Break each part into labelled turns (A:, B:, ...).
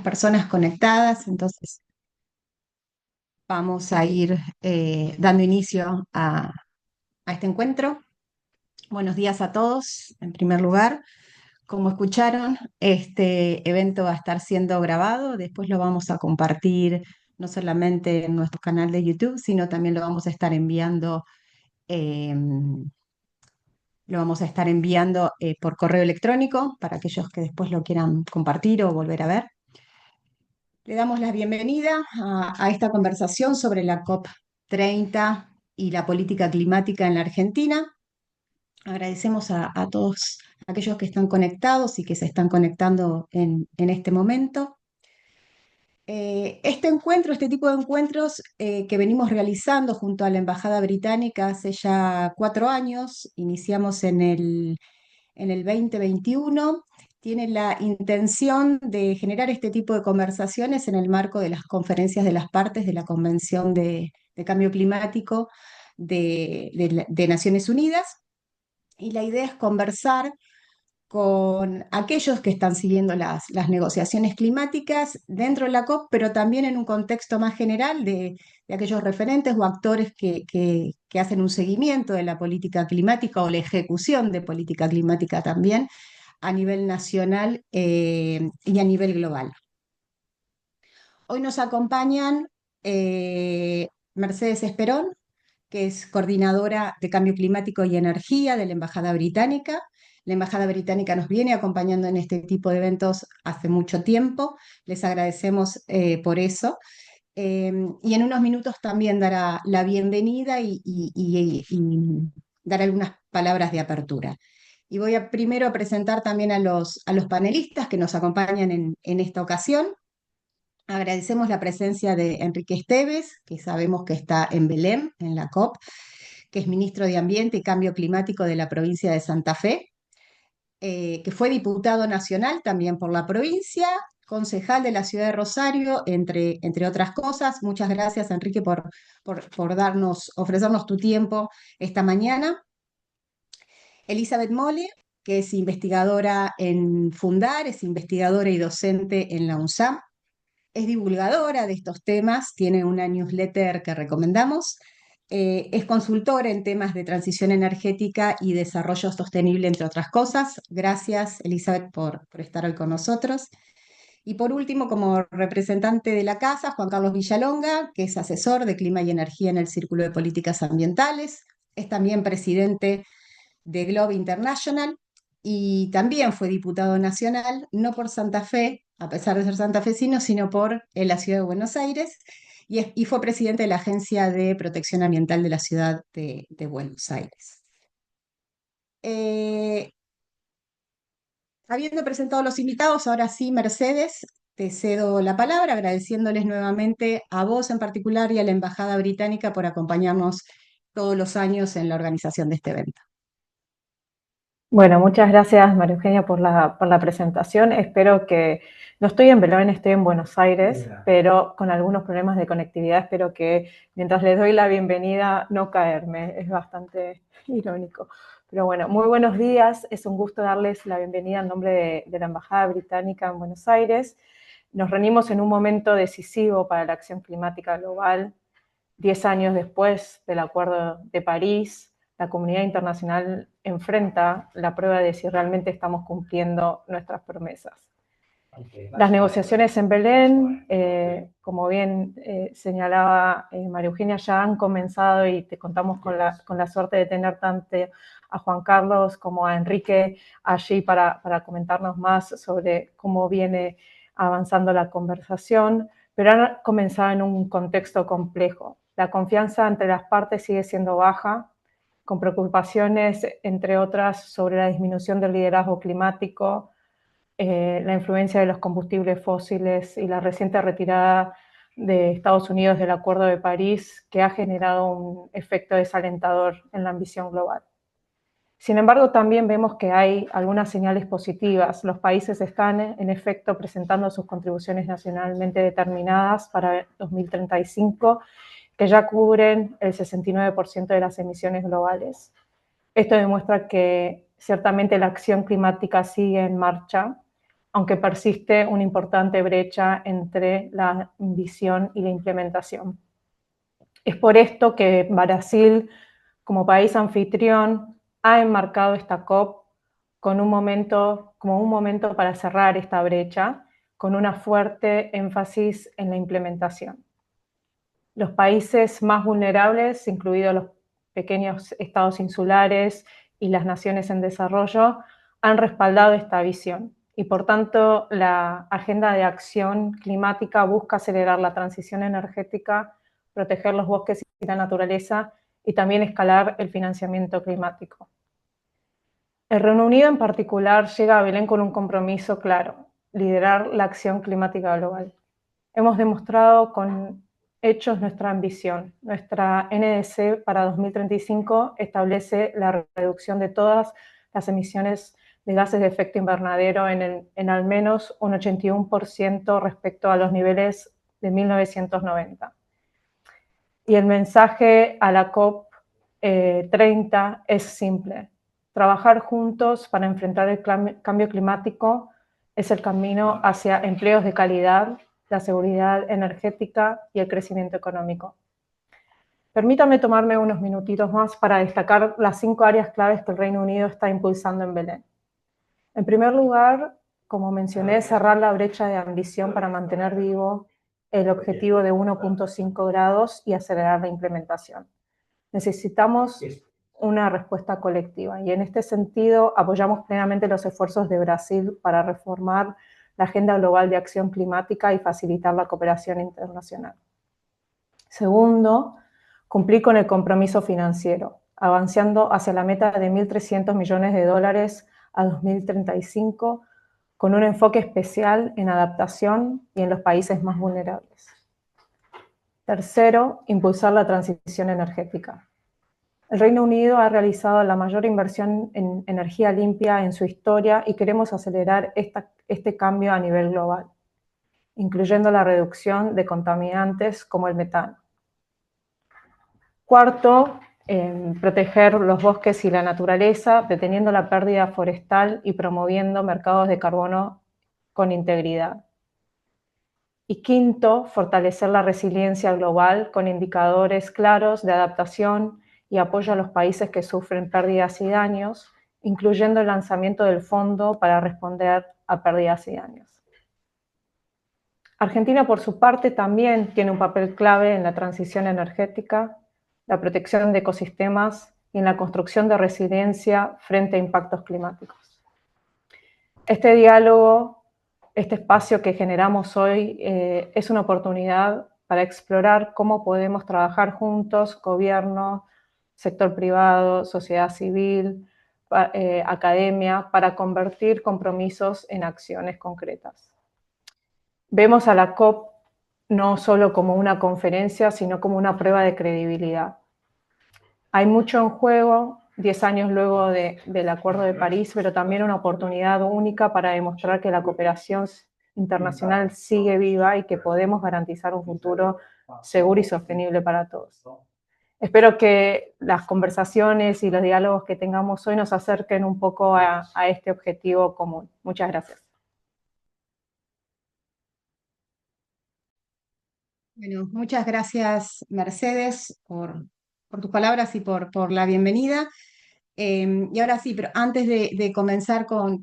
A: personas conectadas, entonces vamos a ir dando inicio a este encuentro. Buenos días a todos, en primer lugar. Como escucharon, este evento va a estar siendo grabado, después lo vamos a compartir no solamente en nuestro canal de YouTube, sino también eh, lo vamos a estar enviando por correo electrónico para aquellos que después lo quieran compartir o volver a ver. Le damos la bienvenida a esta conversación sobre la COP30 y la política climática en la Argentina. Agradecemos a todos aquellos que están conectados y que se están conectando en este momento. Este encuentro, este tipo de encuentros que venimos realizando junto a la Embajada Británica hace ya 4 años, iniciamos en el 2021, tiene la intención de generar este tipo de conversaciones en el marco de las conferencias de las partes de la Convención de Cambio Climático de Naciones Unidas. Y la idea es conversar con aquellos que están siguiendo las negociaciones climáticas dentro de la COP, pero también en un contexto más general de aquellos referentes o actores que hacen un seguimiento de la política climática o la ejecución de política climática también a nivel nacional y a nivel global. Hoy nos acompañan Mercedes Esperón, que es coordinadora de Cambio Climático y Energía de la Embajada Británica. La Embajada Británica nos viene acompañando en este tipo de eventos hace mucho tiempo. Les agradecemos por eso. Y en unos minutos también dará la bienvenida y dar algunas palabras de apertura. Y voy primero a presentar también a los panelistas que nos acompañan en esta ocasión. Agradecemos la presencia de Enrique Esteves, que sabemos que está en Belém, en la COP, que es ministro de Ambiente y Cambio Climático de la provincia de Santa Fe, que fue diputado nacional también por la provincia, concejal de la ciudad de Rosario, entre otras cosas. Muchas gracias, Enrique, por ofrecernos tu tiempo esta mañana. Elizabeth Mole, que es investigadora en Fundar, es investigadora y docente en la UNSAM. Es divulgadora de estos temas, tiene una newsletter que recomendamos, es consultora en temas de transición energética y desarrollo sostenible, entre otras cosas. Gracias, Elizabeth, por estar hoy con nosotros. Y por último, como representante de la casa, Juan Carlos Villalonga, que es asesor de clima y energía en el Círculo de Políticas Ambientales, es también presidente de Globe International y también fue diputado nacional, no por Santa Fe, a pesar de ser santafesino, sino por la ciudad de Buenos Aires, y fue presidente de la Agencia de Protección Ambiental de la ciudad de Buenos Aires. Eh, Habiendo presentado a los invitados, ahora sí, Mercedes, te cedo la palabra, agradeciéndoles nuevamente a vos en particular y a la Embajada Británica por acompañarnos todos los años en la organización de este evento.
B: Bueno, muchas gracias María Eugenia por la presentación. Espero que, no estoy en Belén, estoy en Buenos Aires, pero con algunos problemas de conectividad. Espero que mientras les doy la bienvenida no caerme, es bastante irónico. Pero bueno, muy buenos días, es un gusto darles la bienvenida en nombre de la Embajada Británica en Buenos Aires. Nos reunimos en un momento decisivo para la acción climática global, 10 años después del Acuerdo de París. La comunidad internacional enfrenta la prueba de si realmente estamos cumpliendo nuestras promesas. Las negociaciones en Belén, como bien señalaba María Eugenia, ya han comenzado y te contamos con la suerte de tener tanto a Juan Carlos como a Enrique allí para comentarnos más sobre cómo viene avanzando la conversación, pero han comenzado en un contexto complejo. La confianza entre las partes sigue siendo baja, con preocupaciones, entre otras, sobre la disminución del liderazgo climático, la influencia de los combustibles fósiles y la reciente retirada de Estados Unidos del Acuerdo de París, que ha generado un efecto desalentador en la ambición global. Sin embargo, también vemos que hay algunas señales positivas. Los países están, en efecto, presentando sus contribuciones nacionalmente determinadas para 2035, que ya cubren el 69% de las emisiones globales. Esto demuestra que ciertamente la acción climática sigue en marcha aunque persiste una importante brecha entre la visión y la implementación. Es por esto que Brasil, como país anfitrión, ha enmarcado esta COP como un momento para cerrar esta brecha, con una fuerte énfasis en la implementación. Los países más vulnerables, incluidos los pequeños estados insulares y las naciones en desarrollo, han respaldado esta visión y, por tanto, la Agenda de Acción Climática busca acelerar la transición energética, proteger los bosques y la naturaleza y también escalar el financiamiento climático. El Reino Unido en particular llega a Belén con un compromiso claro: liderar la acción climática global. Hemos demostrado con hechos nuestra ambición. Nuestra NDC para 2035 establece la reducción de todas las emisiones de gases de efecto invernadero en al menos un 81% respecto a los niveles de 1990. Y el mensaje a la COP 30 es simple: trabajar juntos para enfrentar el cambio climático es el camino hacia empleos de calidad, la seguridad energética y el crecimiento económico. Permítame tomarme unos minutitos más para destacar las 5 áreas claves que el Reino Unido está impulsando en Belén. En primer lugar, como mencioné, cerrar la brecha de ambición para mantener vivo el objetivo de 1.5 grados y acelerar la implementación. Necesitamos una respuesta colectiva y en este sentido apoyamos plenamente los esfuerzos de Brasil para reformar la Agenda Global de Acción Climática y facilitar la cooperación internacional. Segundo, cumplir con el compromiso financiero, avanzando hacia la meta de $1.300 millones a 2035, con un enfoque especial en adaptación y en los países más vulnerables. Tercero, impulsar la transición energética. El Reino Unido ha realizado la mayor inversión en energía limpia en su historia y queremos acelerar este cambio a nivel global, incluyendo la reducción de contaminantes como el metano. Cuarto, proteger los bosques y la naturaleza, deteniendo la pérdida forestal y promoviendo mercados de carbono con integridad. Y quinto, fortalecer la resiliencia global con indicadores claros de adaptación y apoyo a los países que sufren pérdidas y daños, incluyendo el lanzamiento del Fondo para responder a pérdidas y daños. Argentina, por su parte, también tiene un papel clave en la transición energética, la protección de ecosistemas y en la construcción de resiliencia frente a impactos climáticos. Este diálogo, este espacio que generamos hoy, es una oportunidad para explorar cómo podemos trabajar juntos, gobierno, sector privado, sociedad civil, academia, para convertir compromisos en acciones concretas. Vemos a la COP no solo como una conferencia, sino como una prueba de credibilidad. Hay mucho en juego, 10 años luego del Acuerdo de París, pero también una oportunidad única para demostrar que la cooperación internacional sigue viva y que podemos garantizar un futuro seguro y sostenible para todos. Espero que las conversaciones y los diálogos que tengamos hoy nos acerquen un poco a este objetivo común. Muchas gracias.
A: Bueno, muchas gracias, Mercedes, por tus palabras y por la bienvenida. Y ahora sí, pero antes de comenzar con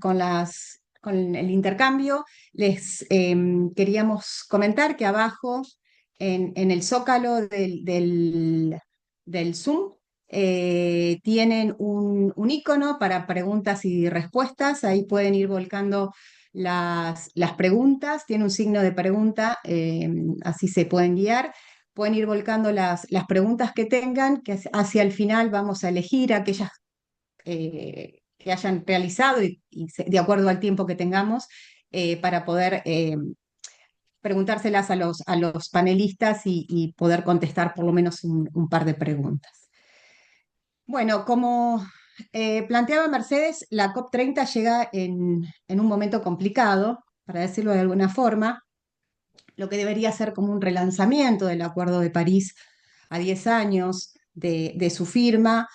A: el intercambio, les queríamos comentar que abajo, en el zócalo del Zoom, tienen un icono para preguntas y respuestas. Ahí pueden ir volcando las preguntas, tiene un signo de pregunta, así se pueden guiar. Pueden ir volcando las preguntas que tengan, que hacia el final vamos a elegir aquellas que hayan realizado y de acuerdo al tiempo que tengamos para poder preguntárselas a los panelistas y poder contestar por lo menos un par de preguntas. Bueno, como planteaba Mercedes, la COP30 llega en un momento complicado, para decirlo de alguna forma, lo que debería ser como un relanzamiento del Acuerdo de París a 10 años de su firma.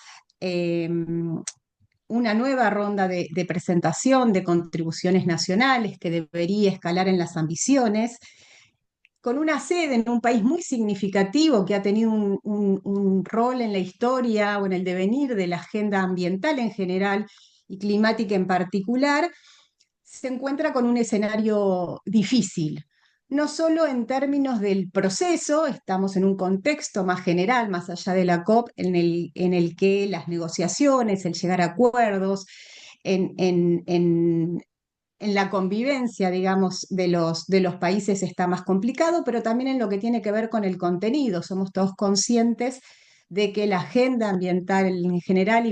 A: una nueva ronda de presentación de contribuciones nacionales que debería escalar en las ambiciones, con una sede en un país muy significativo que ha tenido un rol en la historia o en el devenir de la agenda ambiental en general y climática en particular, se encuentra con un escenario difícil. No solo en términos del proceso, estamos en un contexto más general, más allá de la COP, en el que las negociaciones, el llegar a acuerdos, en, en, en, en la convivencia, digamos, de los países está más complicado, pero también en lo que tiene que ver con el contenido. Somos todos conscientes de que la agenda ambiental en general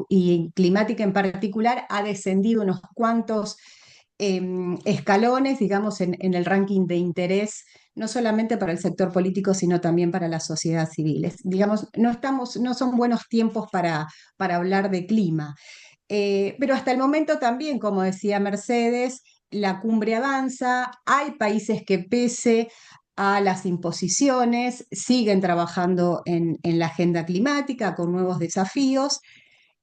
A: y climática en particular ha descendido unos cuantos escalones, digamos, en el ranking de interés, no solamente para el sector político, sino también para la sociedad civil. Digamos, no son buenos tiempos para hablar de clima. Pero hasta el momento también, como decía Mercedes, la cumbre avanza, hay países que pese a las imposiciones siguen trabajando en la agenda climática con nuevos desafíos.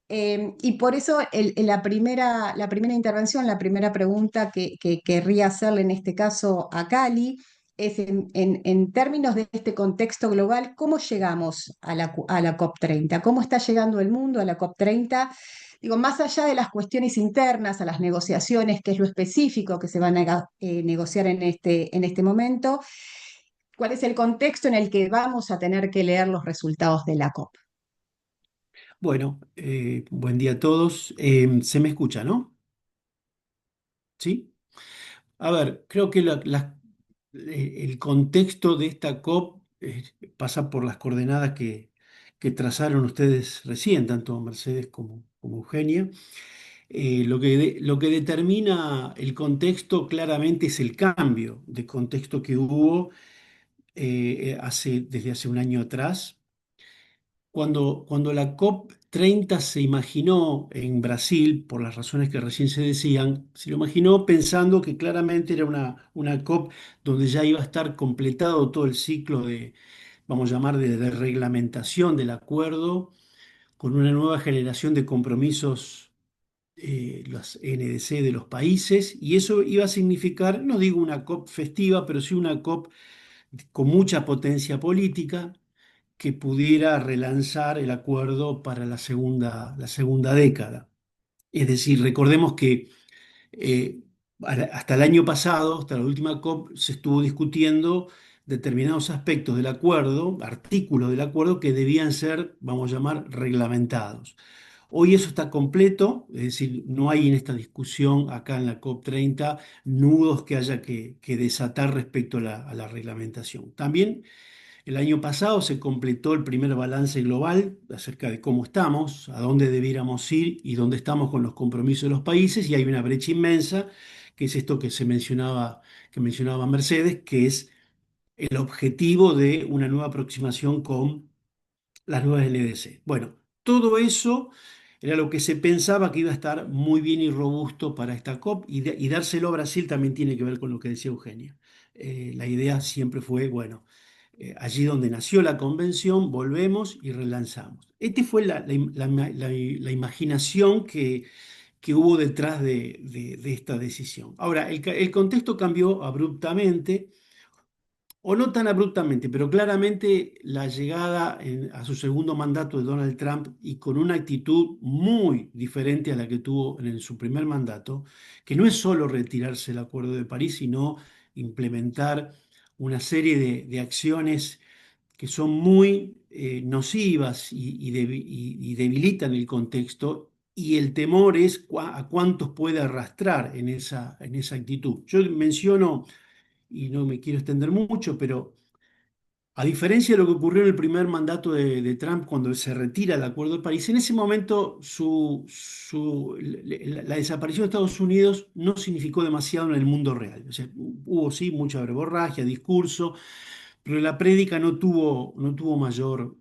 A: Y por eso la primera intervención, la primera pregunta que querría hacerle en este caso a Cali es en términos de este contexto global, ¿cómo llegamos a la COP30? ¿Cómo está llegando el mundo a la COP30? Digo, más allá de las cuestiones internas, a las negociaciones, que es lo específico que se van a negociar en este momento, ¿cuál es el contexto en el que vamos a tener que leer los resultados de la COP?
C: Bueno, buen día a todos. ¿Se me escucha, no? ¿Sí? A ver, creo que el contexto de esta COP pasa por las coordenadas que trazaron ustedes recién, tanto Mercedes como Eugenia. Lo que determina el contexto claramente es el cambio de contexto que hubo desde hace un año atrás. Cuando la COP30 se imaginó en Brasil, por las razones que recién se decían, se lo imaginó pensando que claramente era una COP donde ya iba a estar completado todo el ciclo vamos a llamar, de reglamentación del acuerdo, con una nueva generación de compromisos, los NDC de los países, y eso iba a significar, no digo una COP festiva, pero sí una COP con mucha potencia política que pudiera relanzar el acuerdo para la segunda década. Es decir, recordemos que eh, hasta el año pasado, hasta la última COP, se estuvo discutiendo determinados aspectos del acuerdo, artículos del acuerdo que debían ser, vamos a llamar, reglamentados. Hoy eso está completo, es decir, no hay en esta discusión acá en la COP30 nudos que haya que desatar respecto a la reglamentación. También el año pasado se completó el primer balance global acerca de cómo estamos, a dónde debiéramos ir y dónde estamos con los compromisos de los países, y hay una brecha inmensa, que es esto que mencionaba Mercedes, que es el objetivo de una nueva aproximación con las nuevas LDC. Bueno, todo eso era lo que se pensaba que iba a estar muy bien y robusto para esta COP, y dárselo a Brasil también tiene que ver con lo que decía Eugenia. La idea siempre fue, bueno, allí donde nació la convención, volvemos y relanzamos. Esta fue la imaginación que hubo detrás de esta decisión. Ahora, el contexto cambió abruptamente, o no tan abruptamente, pero claramente la llegada a su segundo mandato de Donald Trump, y con una actitud muy diferente a la que tuvo en su primer mandato, que no es solo retirarse del Acuerdo de París, sino implementar una serie de acciones que son muy nocivas y debilitan el contexto, y el temor es a cuántos puede arrastrar en esa actitud. Yo menciono, y no me quiero extender mucho, pero a diferencia de lo que ocurrió en el primer mandato de Trump, cuando se retira del Acuerdo de París, en ese momento la desaparición de Estados Unidos no significó demasiado en el mundo real. O sea, hubo sí mucha verborragia, discurso, pero la prédica no tuvo mayor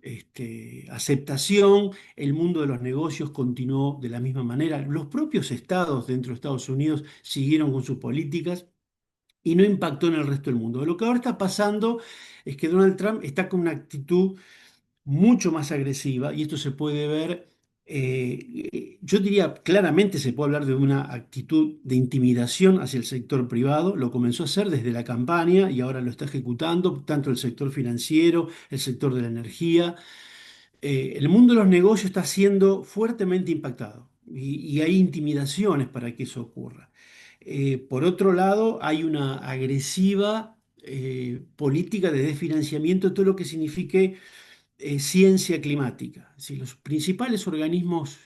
C: aceptación. El mundo de los negocios continuó de la misma manera. Los propios estados dentro de Estados Unidos siguieron con sus políticas y no impactó en el resto del mundo. Lo que ahora está pasando es que Donald Trump está con una actitud mucho más agresiva, y esto se puede ver Yo diría claramente se puede hablar de una actitud de intimidación hacia el sector privado. Lo comenzó a hacer desde la campaña y ahora lo está ejecutando tanto el sector financiero, el sector de la energía. El mundo de los negocios está siendo fuertemente impactado y hay intimidaciones para que eso ocurra. Por otro lado, hay una agresiva política de desfinanciamiento de todo lo que signifique ciencia climática. Es decir, los principales organismos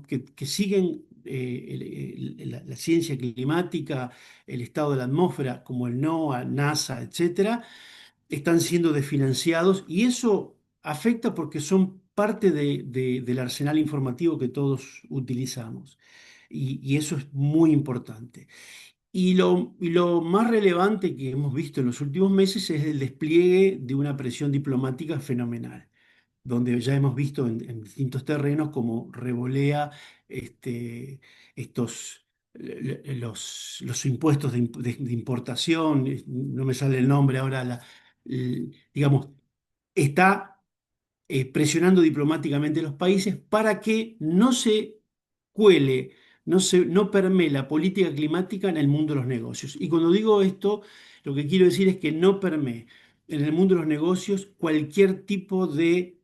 C: que siguen la ciencia climática, el estado de la atmósfera, como el NOAA, NASA, etcétera, están siendo desfinanciados y eso afecta porque son parte del arsenal informativo que todos utilizamos. Y eso es muy importante. Y lo más relevante que hemos visto en los últimos meses es el despliegue de una presión diplomática fenomenal, donde ya hemos visto en distintos terrenos como revolea estos, los impuestos de importación, no me sale el nombre ahora, digamos, está presionando diplomáticamente a los países para que no se cuele, no permee la política climática en el mundo de los negocios. Y cuando digo esto, lo que quiero decir es que no permee en el mundo de los negocios cualquier tipo de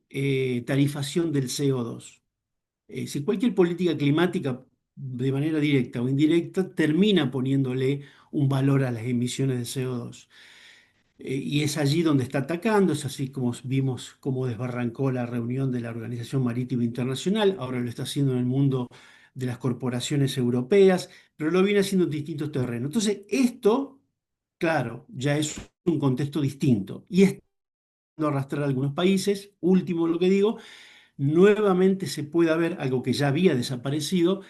C: tarifación del CO2. Si cualquier política climática de manera directa o indirecta termina poniéndole un valor a las emisiones de CO2. Y es allí donde está atacando, es así como vimos cómo desbarrancó la reunión de la Organización Marítima Internacional, ahora lo está haciendo en el mundo de las corporaciones europeas, pero lo viene haciendo en distintos terrenos. Entonces, esto, claro, ya es un contexto distinto y está arrastrar a algunos países. Último lo que digo, nuevamente se puede ver algo que ya había desaparecido,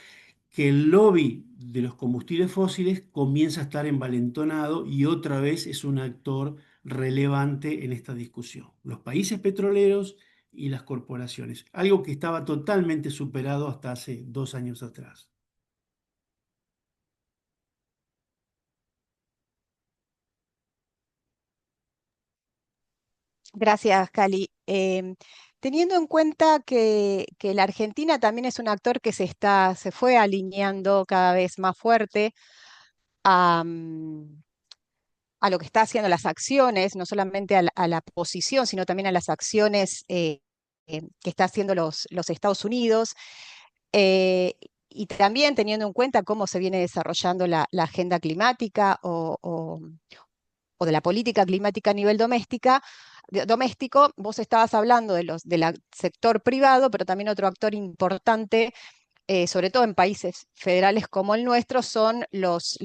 C: que el lobby de los combustibles fósiles comienza a estar envalentonado y otra vez es un actor relevante en esta discusión. Los países petroleros y las corporaciones, algo que estaba totalmente superado hasta hace 2 años atrás.
A: Gracias, Cali. Teniendo en cuenta que la Argentina también es un actor que se fue alineando cada vez más fuerte a, a lo que está haciendo las acciones, no solamente a la posición, sino también a las acciones que está haciendo los Estados Unidos, eh, y también teniendo en cuenta cómo se viene desarrollando la agenda climática o de la política climática a nivel doméstico, vos estabas hablando del sector privado, pero también otro actor importante, sobre todo en países federales como el nuestro, son los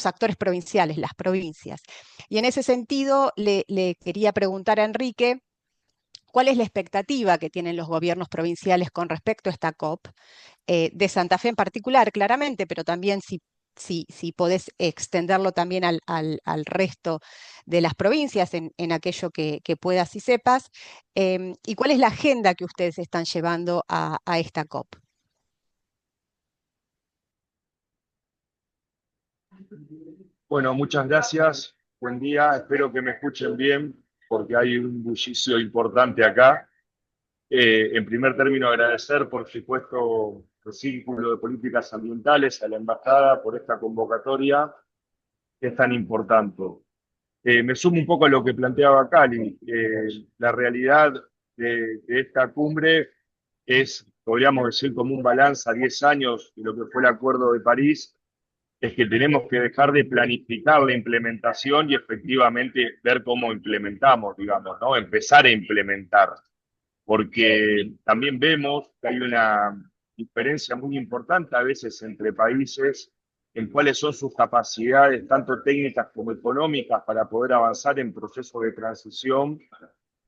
A: actores provinciales, las provincias. Y en ese sentido, le quería preguntar a Enrique, ¿cuál es la expectativa que tienen los gobiernos provinciales con respecto a esta COP? De Santa Fe en particular, claramente, pero también si podés extenderlo también al resto de las provincias en aquello que puedas y sepas. ¿Y cuál es la agenda que ustedes están llevando a esta COP?
D: Bueno, muchas gracias. Buen día. Espero que me escuchen bien porque hay un bullicio importante acá. En primer término, agradecer, por supuesto, el Círculo de Políticas Ambientales, a la Embajada por esta convocatoria que es tan importante. Me sumo un poco a lo que planteaba Cali. La realidad de esta cumbre es, podríamos decir, como un balance a 10 años de lo que fue el Acuerdo de París, es que tenemos que dejar de planificar la implementación y efectivamente ver cómo implementamos, digamos, ¿no? Empezar a implementar, porque también vemos que hay una diferencia muy importante a veces entre países en cuáles son sus capacidades, tanto técnicas como económicas, para poder avanzar en procesos de transición.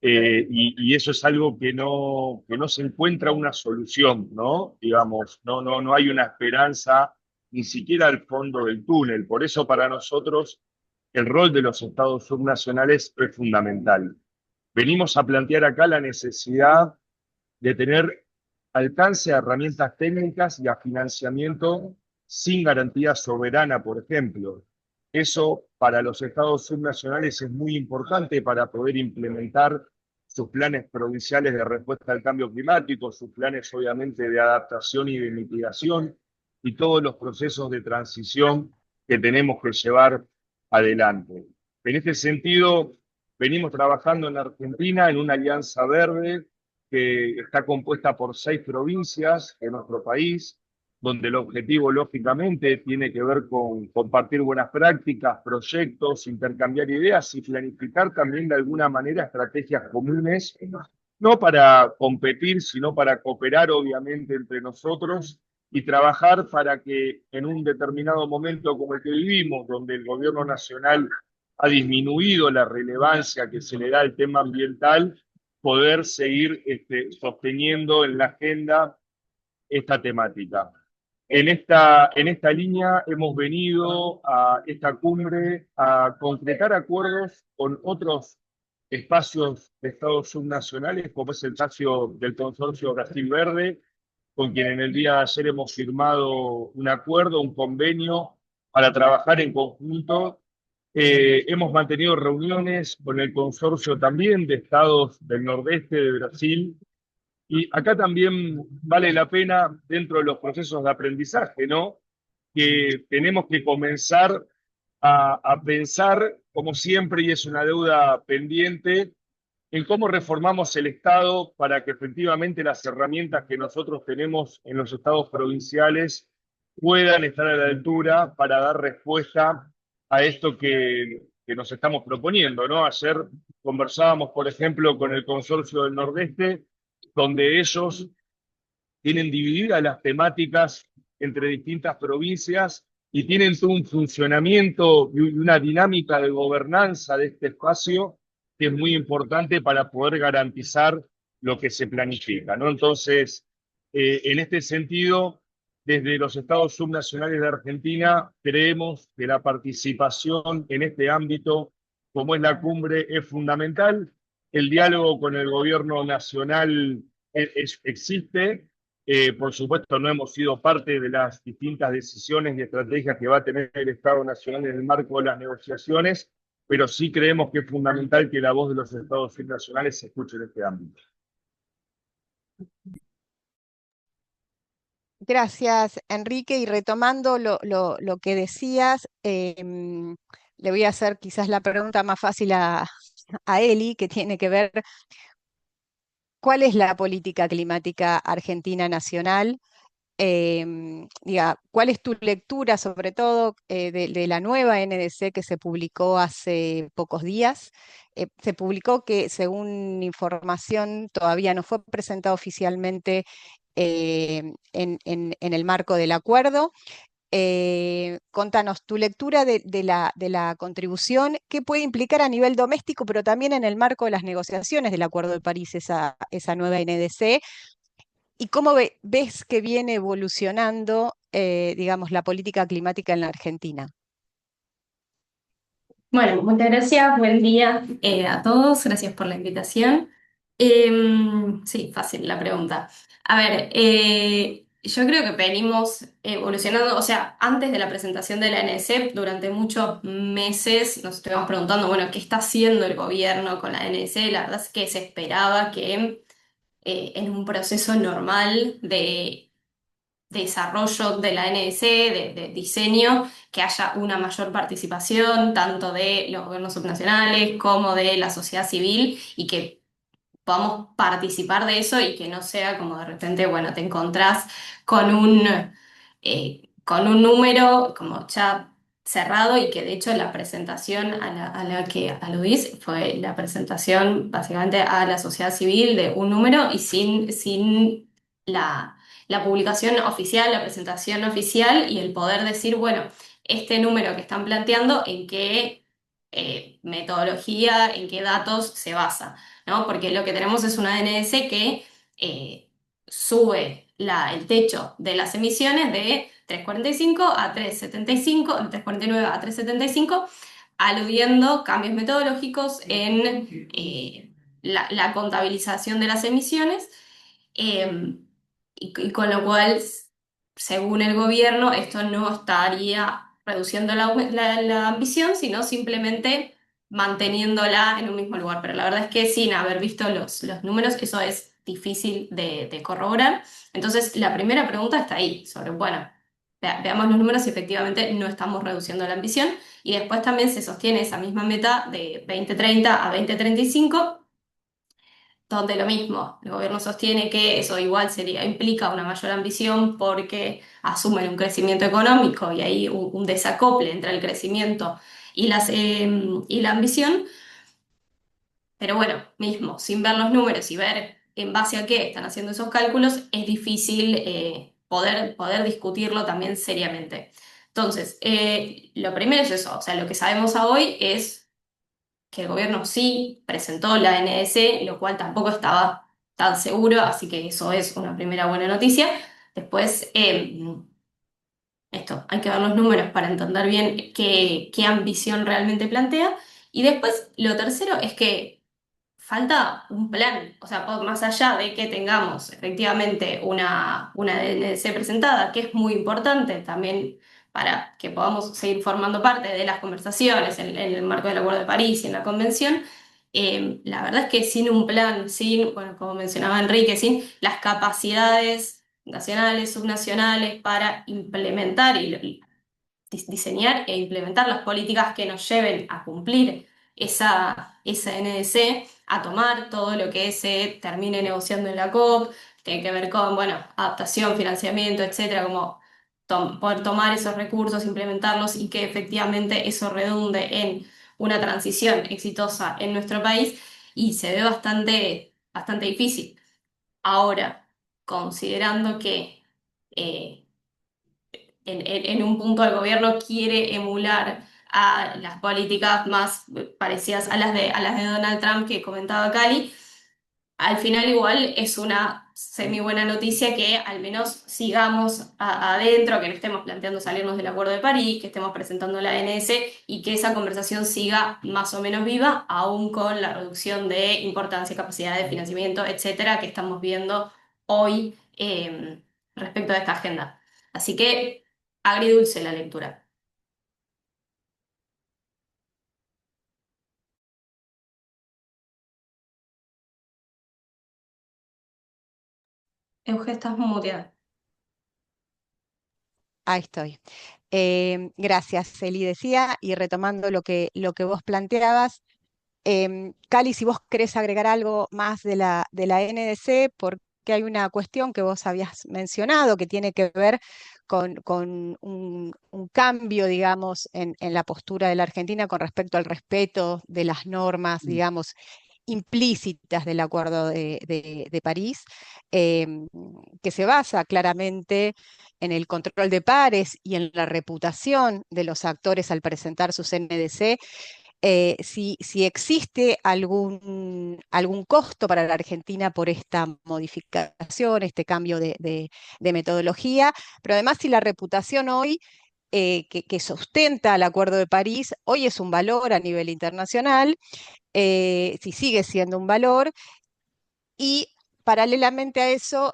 D: Y eso es algo que no se encuentra una solución, ¿no? Digamos, no hay una esperanza ni siquiera al fondo del túnel. Por eso para nosotros el rol de los estados subnacionales es fundamental. Venimos a plantear acá la necesidad de tener alcance a herramientas técnicas y a financiamiento sin garantía soberana, por ejemplo. Eso para los estados subnacionales es muy importante para poder implementar sus planes provinciales de respuesta al cambio climático, sus planes obviamente de adaptación y de mitigación, y todos los procesos de transición que tenemos que llevar adelante. En este sentido, venimos trabajando en Argentina en una alianza verde que está compuesta por 6 provincias de nuestro país, donde el objetivo, lógicamente, tiene que ver con compartir buenas prácticas, proyectos, intercambiar ideas y planificar también de alguna manera estrategias comunes, no para competir, sino para cooperar, obviamente, entre nosotros y trabajar para que en un determinado momento como el que vivimos, donde el gobierno nacional ha disminuido la relevancia que se le da al tema ambiental, poder seguir sosteniendo en la agenda esta temática. En esta línea hemos venido a esta cumbre a concretar acuerdos con otros espacios de estados subnacionales, como es el caso del Consorcio Brasil Verde, con quien en el día de ayer hemos firmado un acuerdo, un convenio para trabajar en conjunto. Hemos mantenido reuniones con el consorcio también de estados del nordeste de Brasil, y acá también vale la pena, dentro de los procesos de aprendizaje, ¿no? Que tenemos que comenzar a pensar, como siempre, y es una deuda pendiente, en cómo reformamos el Estado para que efectivamente las herramientas que nosotros tenemos en los estados provinciales puedan estar a la altura para dar respuesta a esto que nos estamos proponiendo, ¿no? Ayer conversábamos, por ejemplo, con el Consorcio del Nordeste, donde ellos tienen divididas las temáticas entre distintas provincias y tienen todo un funcionamiento y una dinámica de gobernanza de este espacio que es muy importante para poder garantizar lo que se planifica, ¿no? Entonces, en este sentido, desde los estados subnacionales de Argentina, creemos que la participación en este ámbito, como es la cumbre, es fundamental. El diálogo con el gobierno nacional existe. Por supuesto, no hemos sido parte de las distintas decisiones y estrategias que va a tener el Estado Nacional en el marco de las negociaciones, pero sí creemos que es fundamental que la voz de los estados nacionales se escuche en este ámbito.
A: Gracias, Enrique. Y retomando lo que decías, le voy a hacer quizás la pregunta más fácil a Eli, que tiene que ver, ¿cuál es la política climática argentina nacional? ¿Cuál es tu lectura, sobre todo, de la nueva NDC que se publicó hace pocos días? Se publicó que, según información, todavía no fue presentado oficialmente en el marco del acuerdo. Contanos tu lectura de la contribución, qué puede implicar a nivel doméstico, pero también en el marco de las negociaciones del Acuerdo de París, esa nueva NDC, y cómo ves que viene evolucionando, digamos, la política climática en la Argentina.
E: Bueno, muchas gracias, buen día a todos, gracias por la invitación. Sí, fácil la pregunta. A ver, yo creo que venimos evolucionando, o sea, antes de la presentación de la NSC, durante muchos meses nos estuvimos preguntando, bueno, ¿qué está haciendo el gobierno con la NSC? La verdad es que se esperaba que en un proceso normal de desarrollo de la NDC, de diseño, que haya una mayor participación tanto de los gobiernos subnacionales como de la sociedad civil y que podamos participar de eso y que no sea como de repente, bueno, te encontrás con un número como ya cerrado y que de hecho la presentación a la que aludís fue la presentación básicamente a la sociedad civil de un número y sin la publicación oficial, la presentación oficial y el poder decir, bueno, este número que están planteando, en qué metodología, en qué datos se basa, ¿no? Porque lo que tenemos es una NDC que sube el techo de las emisiones de 3,45 a 3,75, de 3,49 a 3,75, aludiendo cambios metodológicos en la contabilización de las emisiones, y con lo cual, según el gobierno, esto no estaría reduciendo la ambición, sino simplemente manteniéndola en un mismo lugar. Pero la verdad es que sin haber visto los números, eso es difícil de corroborar. Entonces, la primera pregunta está ahí, sobre, bueno, veamos los números si efectivamente no estamos reduciendo la ambición. Y después también se sostiene esa misma meta de 2030 a 2035, donde lo mismo, el gobierno sostiene que eso igual sería, implica una mayor ambición porque asumen un crecimiento económico y hay un desacople entre el crecimiento y la ambición, pero bueno, mismo, sin ver los números y ver en base a qué están haciendo esos cálculos, es difícil poder discutirlo también seriamente. Entonces, lo primero es eso, o sea, lo que sabemos a hoy es que el gobierno sí presentó la NDC, lo cual tampoco estaba tan seguro, así que eso es una primera buena noticia. Después, esto, hay que ver los números para entender bien qué ambición realmente plantea. Y después, lo tercero es que falta un plan, o sea, más allá de que tengamos efectivamente una DNC presentada, que es muy importante también para que podamos seguir formando parte de las conversaciones en el marco del Acuerdo de París y en la Convención, la verdad es que sin un plan, sin, bueno, como mencionaba Enrique, sin las capacidades nacionales, subnacionales para implementar y diseñar e implementar las políticas que nos lleven a cumplir esa NDC, a tomar todo lo que se termine negociando en la COP, tiene que ver con, bueno, adaptación, financiamiento, etcétera, como poder tomar esos recursos, implementarlos y que efectivamente eso redunde en una transición exitosa en nuestro país y se ve bastante difícil. Ahora, considerando que eh, en un punto el gobierno quiere emular a las políticas más parecidas a las de Donald Trump que comentaba Cali, al final igual es una semi buena noticia que al menos sigamos adentro, que no estemos planteando salirnos del Acuerdo de París, que estemos presentando la ANS y que esa conversación siga más o menos viva, aún con la reducción de importancia, capacidad de financiamiento, etcétera, que estamos viendo hoy respecto a esta agenda. Así que agridulce la lectura. Euge, estás muteada.
A: Ahí estoy. Gracias, Eli. Decía, y retomando lo que vos planteabas, Cali, si vos querés agregar algo más de la NDC, porque hay una cuestión que vos habías mencionado que tiene que ver con un cambio, digamos, en la postura de la Argentina con respecto al respeto de las normas, digamos, implícitas del Acuerdo de París, que se basa claramente en el control de pares y en la reputación de los actores al presentar sus NDC. Si existe algún costo para la Argentina por esta modificación, este cambio de metodología, pero además si la reputación hoy que sustenta el Acuerdo de París, hoy es un valor a nivel internacional, si sigue siendo un valor, y paralelamente a eso,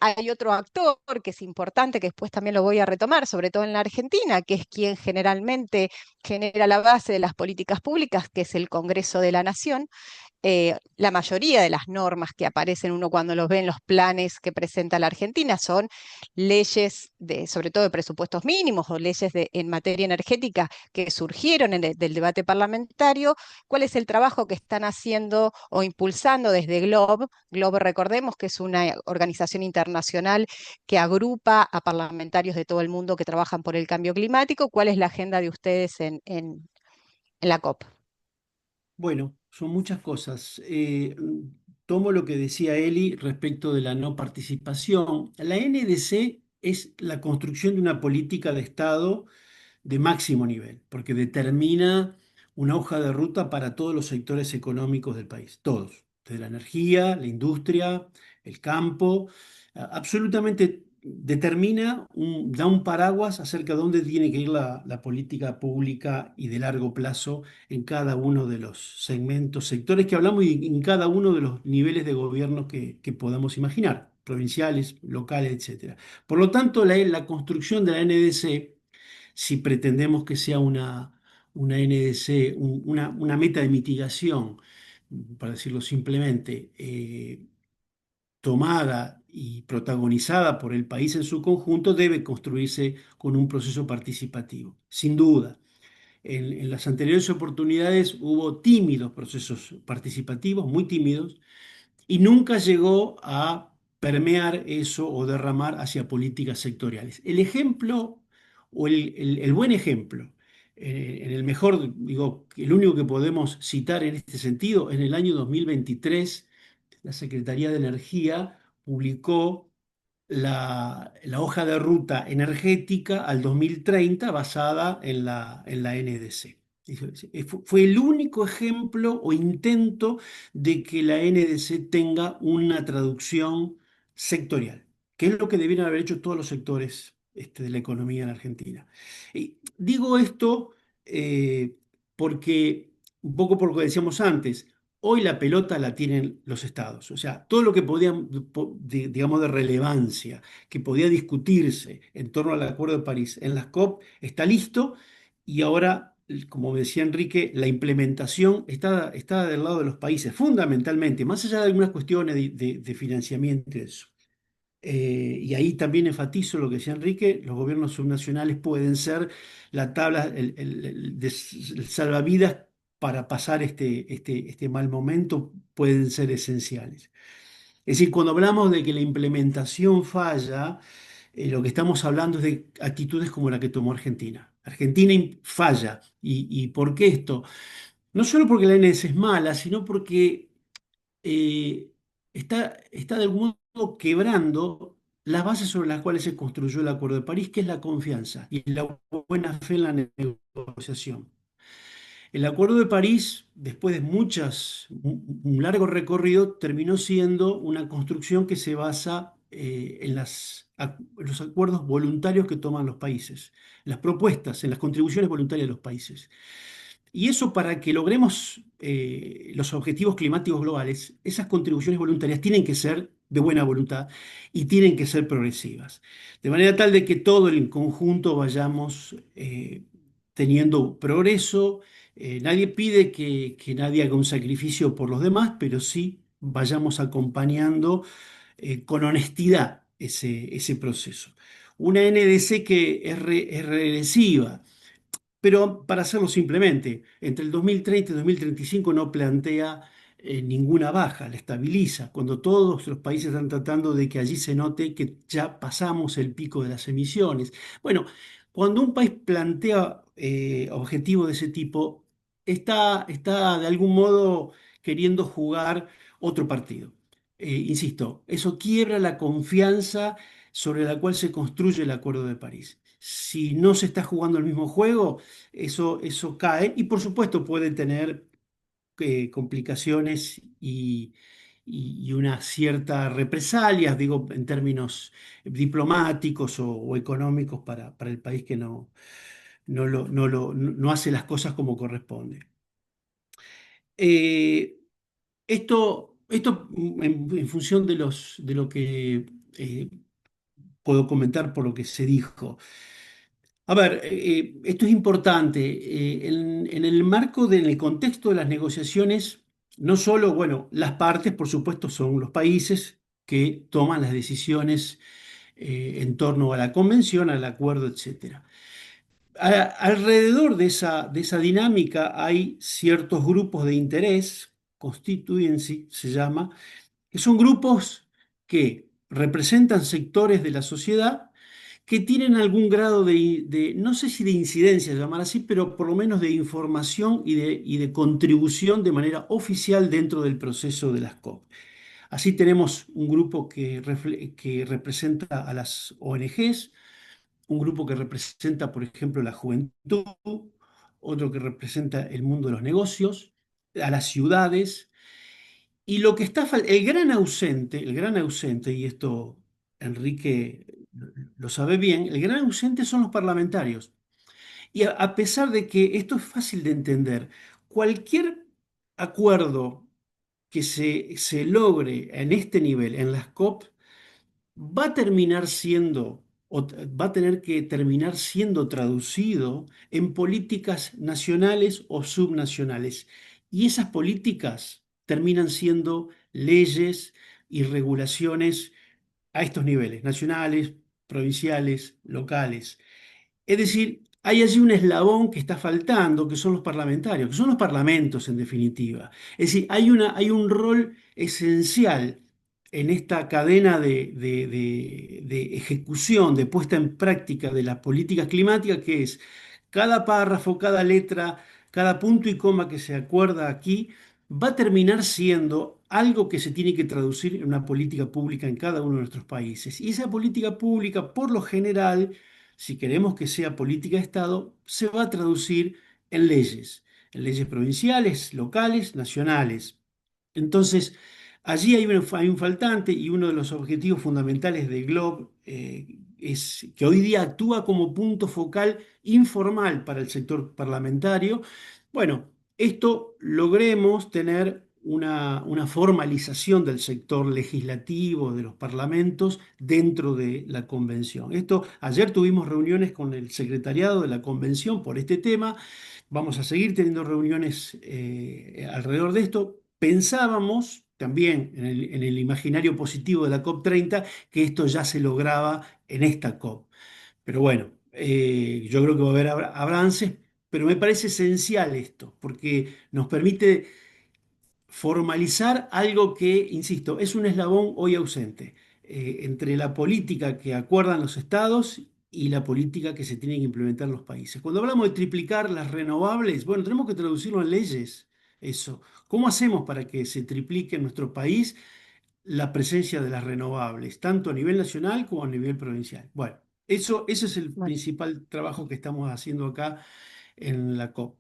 A: hay otro actor que es importante, que después también lo voy a retomar, sobre todo en la Argentina, que es quien generalmente genera la base de las políticas públicas, que es el Congreso de la Nación. La mayoría de las normas que aparecen uno cuando los ve en los planes que presenta la Argentina son leyes sobre todo de presupuestos mínimos o leyes en materia energética que surgieron del debate parlamentario. ¿Cuál es el trabajo que están haciendo o impulsando desde GLOB? GLOB, recordemos que es una organización internacional que agrupa a parlamentarios de todo el mundo que trabajan por el cambio climático. ¿Cuál es la agenda de ustedes en la COP?
C: Bueno, son muchas cosas. Tomo lo que decía Eli respecto de la no participación. La NDC es la construcción de una política de Estado de máximo nivel, porque determina una hoja de ruta para todos los sectores económicos del país, todos, desde la energía, la industria, el campo, absolutamente determina, da un paraguas acerca de dónde tiene que ir la política pública y de largo plazo en cada uno de los segmentos, sectores que hablamos y en cada uno de los niveles de gobierno que podamos imaginar, provinciales, locales, etcétera. Por lo tanto, la construcción de la NDC, si pretendemos que sea una NDC, una meta de mitigación, para decirlo simplemente, tomada y protagonizada por el país en su conjunto, debe construirse con un proceso participativo, sin duda. En las anteriores oportunidades hubo tímidos procesos participativos, muy tímidos, y nunca llegó a permear eso o derramar hacia políticas sectoriales. El ejemplo o el buen ejemplo, en el mejor, digo, el único que podemos citar en este sentido, en el año 2023, la Secretaría de Energía publicó la hoja de ruta energética al 2030 basada en la NDC. Fue el único ejemplo o intento de que la NDC tenga una traducción sectorial, que es lo que debieran haber hecho todos los sectores de la economía en Argentina. Y digo esto porque, un poco por lo que decíamos antes, hoy la pelota la tienen los estados. O sea, todo lo que podía, digamos, de relevancia, que podía discutirse en torno al Acuerdo de París en las COP, está listo y ahora, como decía Enrique, la implementación está del lado de los países, fundamentalmente, más allá de algunas cuestiones de financiamiento y eso. Y ahí también enfatizo lo que decía Enrique, los gobiernos subnacionales pueden ser la tabla, el salvavidas para pasar este mal momento, pueden ser esenciales. Es decir, cuando hablamos de que la implementación falla, lo que estamos hablando es de actitudes como la que tomó Argentina. Argentina falla. Y por qué esto? No solo porque la ANS es mala, sino porque eh, está de algún modo quebrando las bases sobre las cuales se construyó el Acuerdo de París, que es la confianza y la buena fe en la negociación. El Acuerdo de París, después de un largo recorrido, terminó siendo una construcción que se basa en los acuerdos voluntarios que toman los países, las propuestas, en las contribuciones voluntarias de los países. Y eso, para que logremos los objetivos climáticos globales, esas contribuciones voluntarias tienen que ser de buena voluntad y tienen que ser progresivas. De manera tal de que todo en conjunto vayamos teniendo progreso. Nadie pide que nadie haga un sacrificio por los demás, pero sí vayamos acompañando con honestidad ese proceso. Una NDC que es regresiva, pero para hacerlo simplemente, entre el 2030 y 2035 no plantea ninguna baja, la estabiliza, cuando todos los países están tratando de que allí se note que ya pasamos el pico de las emisiones. Bueno, cuando un país plantea objetivos de ese tipo, está de algún modo queriendo jugar otro partido. Insisto, eso quiebra la confianza sobre la cual se construye el Acuerdo de París. Si no se está jugando el mismo juego, eso cae y por supuesto puede tener complicaciones y una cierta represalias, digo, en términos diplomáticos o económicos para el país que no hace las cosas como corresponde. Eh, esto en función de lo que puedo comentar por lo que se dijo. A ver, esto es importante. En el marco en el contexto de las negociaciones, no solo, bueno, las partes, por supuesto, son los países que toman las decisiones en torno a la convención, al acuerdo, etcétera. Alrededor de esa dinámica hay ciertos grupos de interés, constituency se llama, que son grupos que representan sectores de la sociedad que tienen algún grado no sé si de incidencia, llamar así, pero por lo menos de información y de contribución de manera oficial dentro del proceso de las COP. Así tenemos un grupo que representa a las ONGs, un grupo que representa, por ejemplo, la juventud, otro que representa el mundo de los negocios, a las ciudades. Y lo que está, el gran ausente, y esto Enrique lo sabe bien, el gran ausente son los parlamentarios. Y a pesar de que esto es fácil de entender, cualquier acuerdo que se logre en este nivel, en las COP, va a terminar siendo va a tener que terminar siendo traducido en políticas nacionales o subnacionales. Y esas políticas terminan siendo leyes y regulaciones a estos niveles, nacionales, provinciales, locales. Es decir, hay allí un eslabón que está faltando, que son los parlamentarios, que son los parlamentos en definitiva. Es decir, hay un rol esencial en esta cadena de ejecución, de puesta en práctica de las políticas climáticas, que es cada párrafo, cada letra, cada punto y coma que se acuerda aquí, va a terminar siendo algo que se tiene que traducir en una política pública en cada uno de nuestros países. Y esa política pública, por lo general, si queremos que sea política de Estado, se va a traducir en leyes provinciales, locales, nacionales. Entonces, allí hay un faltante y uno de los objetivos fundamentales de GLOB es que hoy día actúa como punto focal informal para el sector parlamentario. Bueno, esto logremos tener una formalización del sector legislativo, de los parlamentos, dentro de la convención. Ayer tuvimos reuniones con el secretariado de la convención por este tema. Vamos a seguir teniendo reuniones alrededor de esto. Pensábamos también en el imaginario positivo de la COP30 que esto ya se lograba en esta COP. Pero bueno, yo creo que va a haber avances, pero me parece esencial esto, porque nos permite formalizar algo que, insisto, es un eslabón hoy ausente entre la política que acuerdan los estados y la política que se tiene que implementar en los países. Cuando hablamos de triplicar las renovables, bueno, tenemos que traducirlo en leyes, eso. ¿Cómo hacemos para que se triplique en nuestro país la presencia de las renovables, tanto a nivel nacional como a nivel provincial? Bueno, eso es el
B: Bueno.
C: principal trabajo que estamos haciendo acá en la COP.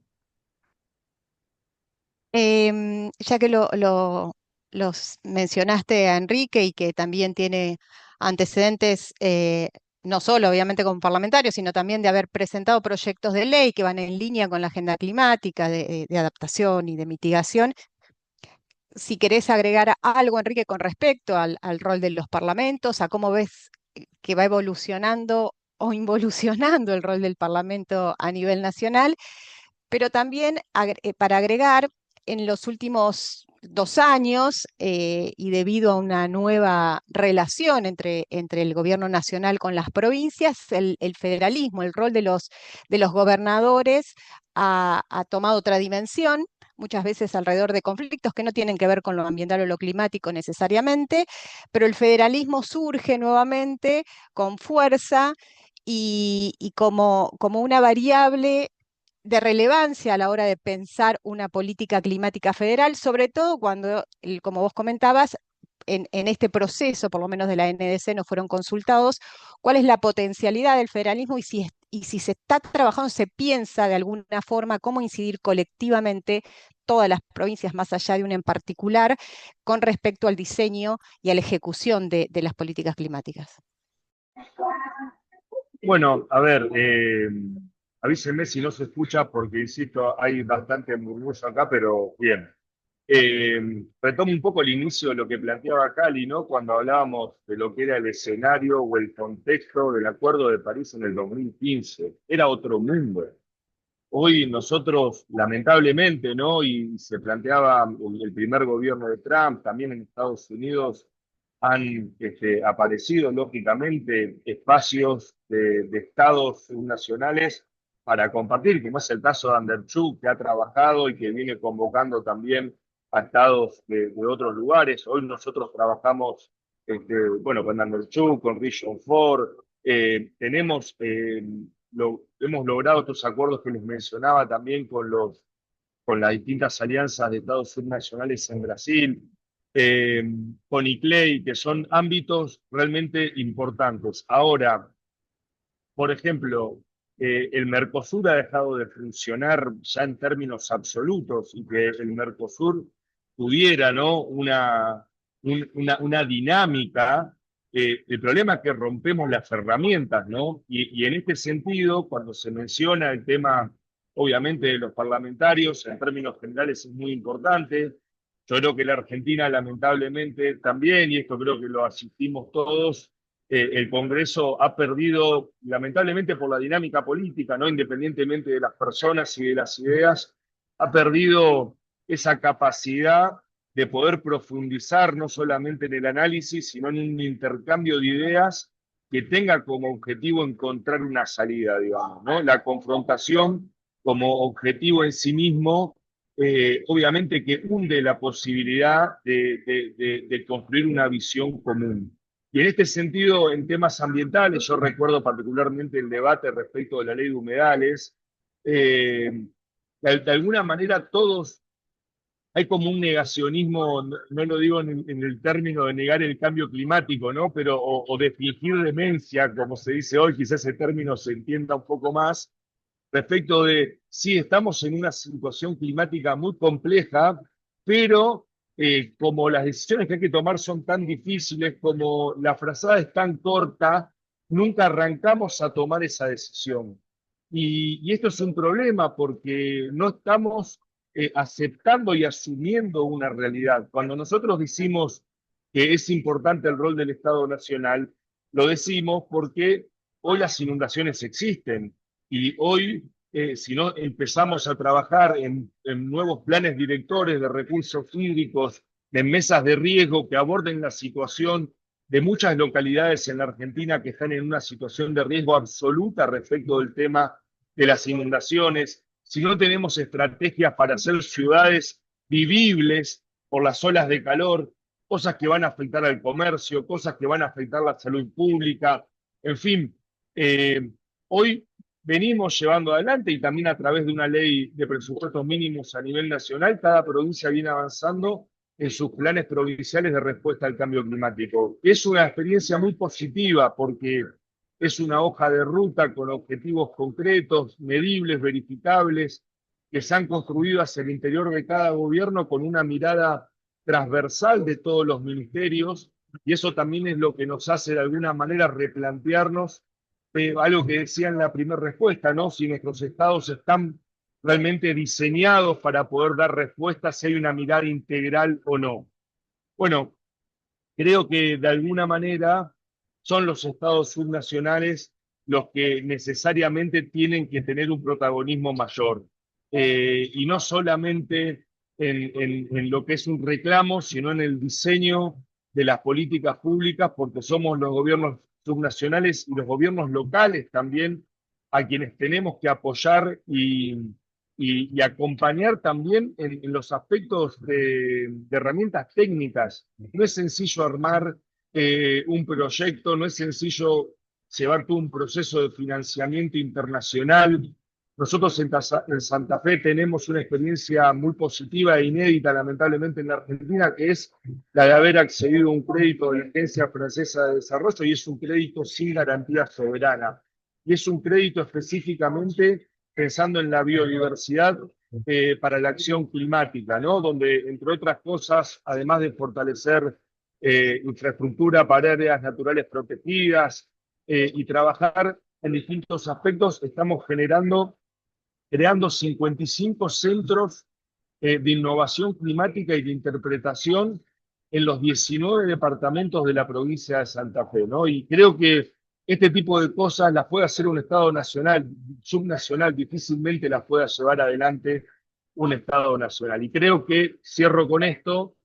A: Ya que los mencionaste a Enrique y que también tiene antecedentes, no solo obviamente como parlamentario, sino también de haber presentado proyectos de ley que van en línea con la agenda climática, de adaptación y de mitigación. Si querés agregar algo, Enrique, con respecto al rol de los parlamentos, a cómo ves que va evolucionando o involucionando el rol del Parlamento a nivel nacional, pero también para agregar, en los últimos 2 años, y debido a una nueva relación entre el gobierno nacional con las provincias, el federalismo, el rol de los gobernadores ha tomado otra dimensión, muchas veces alrededor de conflictos que no tienen que ver con lo ambiental o lo climático necesariamente, pero el federalismo surge nuevamente con fuerza y como una variable de relevancia a la hora de pensar una política climática federal, sobre todo cuando, como vos comentabas, en este proceso, por lo menos de la NDC, no fueron consultados, cuál es la potencialidad del federalismo y si se está trabajando, se piensa de alguna forma cómo incidir colectivamente todas las provincias, más allá de una en particular, con respecto al diseño y a la ejecución de las políticas climáticas.
D: Bueno, a ver, avísenme si no se escucha porque, insisto, hay bastante murmullo acá, pero bien. Retomo un poco el inicio de lo que planteaba Cali, ¿no? Cuando hablábamos de lo que era el escenario o el contexto del Acuerdo de París en el 2015. Era otro mundo. Hoy nosotros, lamentablemente, ¿no? Y se planteaba el primer gobierno de Trump, también en Estados Unidos, han aparecido, lógicamente, espacios de estados nacionales para compartir, como es el caso de Anderchuk, que ha trabajado y que viene convocando también a estados de otros lugares. Hoy nosotros trabajamos, bueno, con Anderchuk, con Region 4, hemos logrado estos acuerdos que les mencionaba también con las distintas alianzas de estados subnacionales en Brasil, con ICLEI, que son ámbitos realmente importantes. Ahora, por ejemplo, el Mercosur ha dejado de funcionar ya en términos absolutos y que el Mercosur tuviera, ¿no? una dinámica. El problema es que rompemos las herramientas, ¿no? Y en este sentido, cuando se menciona el tema, obviamente, de los parlamentarios, en términos generales es muy importante. Yo creo que la Argentina, lamentablemente, también, y esto creo que lo asistimos todos, El Congreso ha perdido, lamentablemente por la dinámica política, ¿no? Independientemente de las personas y de las ideas, ha perdido esa capacidad de poder profundizar no solamente en el análisis, sino en un intercambio de ideas que tenga como objetivo encontrar una salida, digamos, ¿no? La confrontación como objetivo en sí mismo, obviamente que hunde la posibilidad de construir una visión común. Y en este sentido, en temas ambientales, yo recuerdo particularmente el debate respecto de la ley de humedales. De alguna manera todos, hay como un negacionismo, no lo digo en el término de negar el cambio climático, ¿no? Pero, o de fingir demencia, como se dice hoy, quizás ese término se entienda un poco más, respecto de, sí, estamos en una situación climática muy compleja, pero como las decisiones que hay que tomar son tan difíciles, como la frazada es tan corta, nunca arrancamos a tomar esa decisión. Y esto es un problema porque no estamos aceptando y asumiendo una realidad. Cuando nosotros decimos que es importante el rol del Estado Nacional, lo decimos porque hoy las inundaciones existen y hoy, si no empezamos a trabajar en nuevos planes directores de recursos hídricos, de mesas de riesgo que aborden la situación de muchas localidades en la Argentina que están en una situación de riesgo absoluta respecto del tema de las inundaciones, si no tenemos estrategias para hacer ciudades vivibles por las olas de calor, cosas que van a afectar al comercio, cosas que van a afectar la salud pública, en fin, hoy venimos llevando adelante y también a través de una ley de presupuestos mínimos a nivel nacional, cada provincia viene avanzando en sus planes provinciales de respuesta al cambio climático. Es una experiencia muy positiva porque es una hoja de ruta con objetivos concretos, medibles, verificables, que se han construido hacia el interior de cada gobierno con una mirada transversal de todos los ministerios, y eso también es lo que nos hace de alguna manera replantearnos algo que decía en la primera respuesta, ¿no? Si nuestros estados están realmente diseñados para poder dar respuestas, si hay una mirada integral o no. Bueno, creo que de alguna manera son los estados subnacionales los que necesariamente tienen que tener un protagonismo mayor. Y no solamente en lo que es un reclamo, sino en el diseño de las políticas públicas, porque somos los gobiernos subnacionales y los gobiernos locales también a quienes tenemos que apoyar y acompañar también en los aspectos de herramientas técnicas. No es sencillo armar un proyecto, no es sencillo llevar todo un proceso de financiamiento internacional. Nosotros en Santa Fe tenemos una experiencia muy positiva e inédita, lamentablemente, en la Argentina, que es la de haber accedido a un crédito de la Agencia Francesa de Desarrollo, y es un crédito sin garantía soberana. Y es un crédito específicamente pensando en la biodiversidad para la acción climática, ¿no? Donde, entre otras cosas, además de fortalecer infraestructura para áreas naturales protegidas y trabajar en distintos aspectos, estamos creando 55 centros de innovación climática y de interpretación en los 19 departamentos de la provincia de Santa Fe, ¿no? Y creo que este tipo de cosas las puede hacer un Estado nacional, subnacional, difícilmente las pueda llevar adelante un Estado nacional. Y creo que, cierro con esto,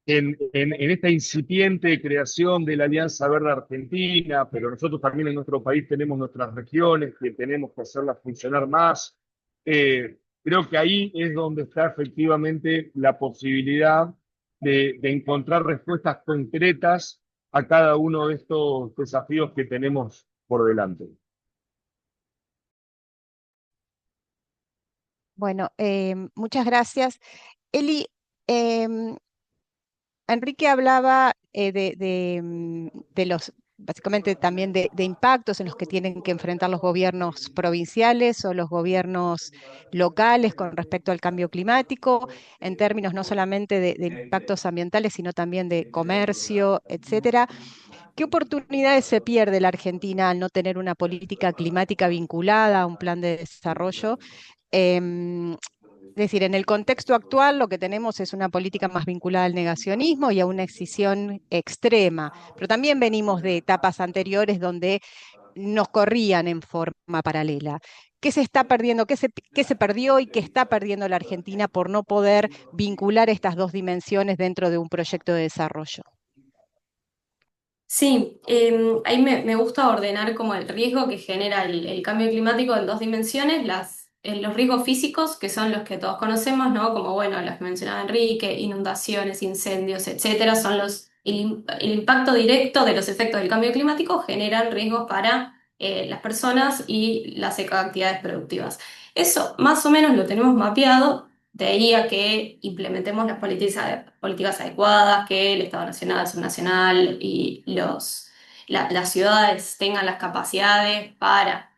D: en esta incipiente creación de la Alianza Verde Argentina, pero nosotros también en nuestro país tenemos nuestras regiones que tenemos que hacerlas funcionar más. Creo que ahí es donde está efectivamente la posibilidad de encontrar respuestas concretas a cada uno de estos desafíos que tenemos por delante.
A: Bueno, muchas gracias. Eli, Enrique hablaba de los, básicamente también de impactos en los que tienen que enfrentar los gobiernos provinciales o los gobiernos locales con respecto al cambio climático, en términos no solamente de impactos ambientales, sino también de comercio, etcétera. ¿Qué oportunidades se pierde la Argentina al no tener una política climática vinculada a un plan de desarrollo? Em, decir, en el contexto actual lo que tenemos es una política más vinculada al negacionismo y a una excisión extrema, pero también venimos de etapas anteriores donde nos corrían en forma paralela. ¿Qué se está perdiendo? Qué se perdió y qué está perdiendo la Argentina por no poder vincular estas dos dimensiones dentro de un proyecto de desarrollo?
E: Sí, ahí me gusta ordenar como el riesgo que genera el cambio climático en dos dimensiones, los riesgos físicos, que son los que todos conocemos, ¿no? Como, bueno, las que mencionaba Enrique, inundaciones, incendios, etcétera, son el impacto directo de los efectos del cambio climático generan riesgos para las personas y las actividades productivas. Eso más o menos lo tenemos mapeado. De ahí a que implementemos las políticas adecuadas, que el Estado Nacional, subnacional y las ciudades tengan las capacidades para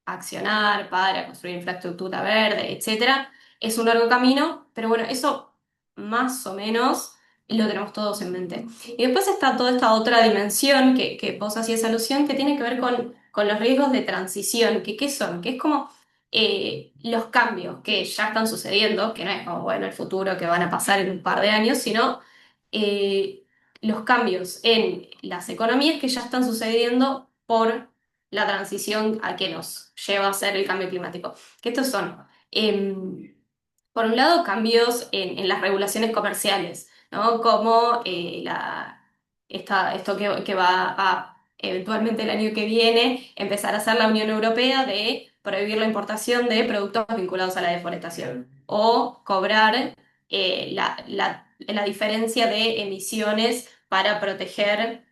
E: accionar, para construir infraestructura verde, etcétera. Es un largo camino, pero bueno, eso más o menos lo tenemos todos en mente. Y después está toda esta otra dimensión que vos hacías alusión, que tiene que ver con los riesgos de transición, que ¿qué son? Que es como los cambios que ya están sucediendo, que no es como, bueno, el futuro que van a pasar en un par de años, sino eh, los cambios en las economías que ya están sucediendo por la transición a que nos lleva a ser el cambio climático. Que estos son, por un lado, cambios en las regulaciones comerciales, ¿no? Como esto que va a eventualmente el año que viene empezar a hacer la Unión Europea de prohibir la importación de productos vinculados a la deforestación o cobrar la diferencia de emisiones para proteger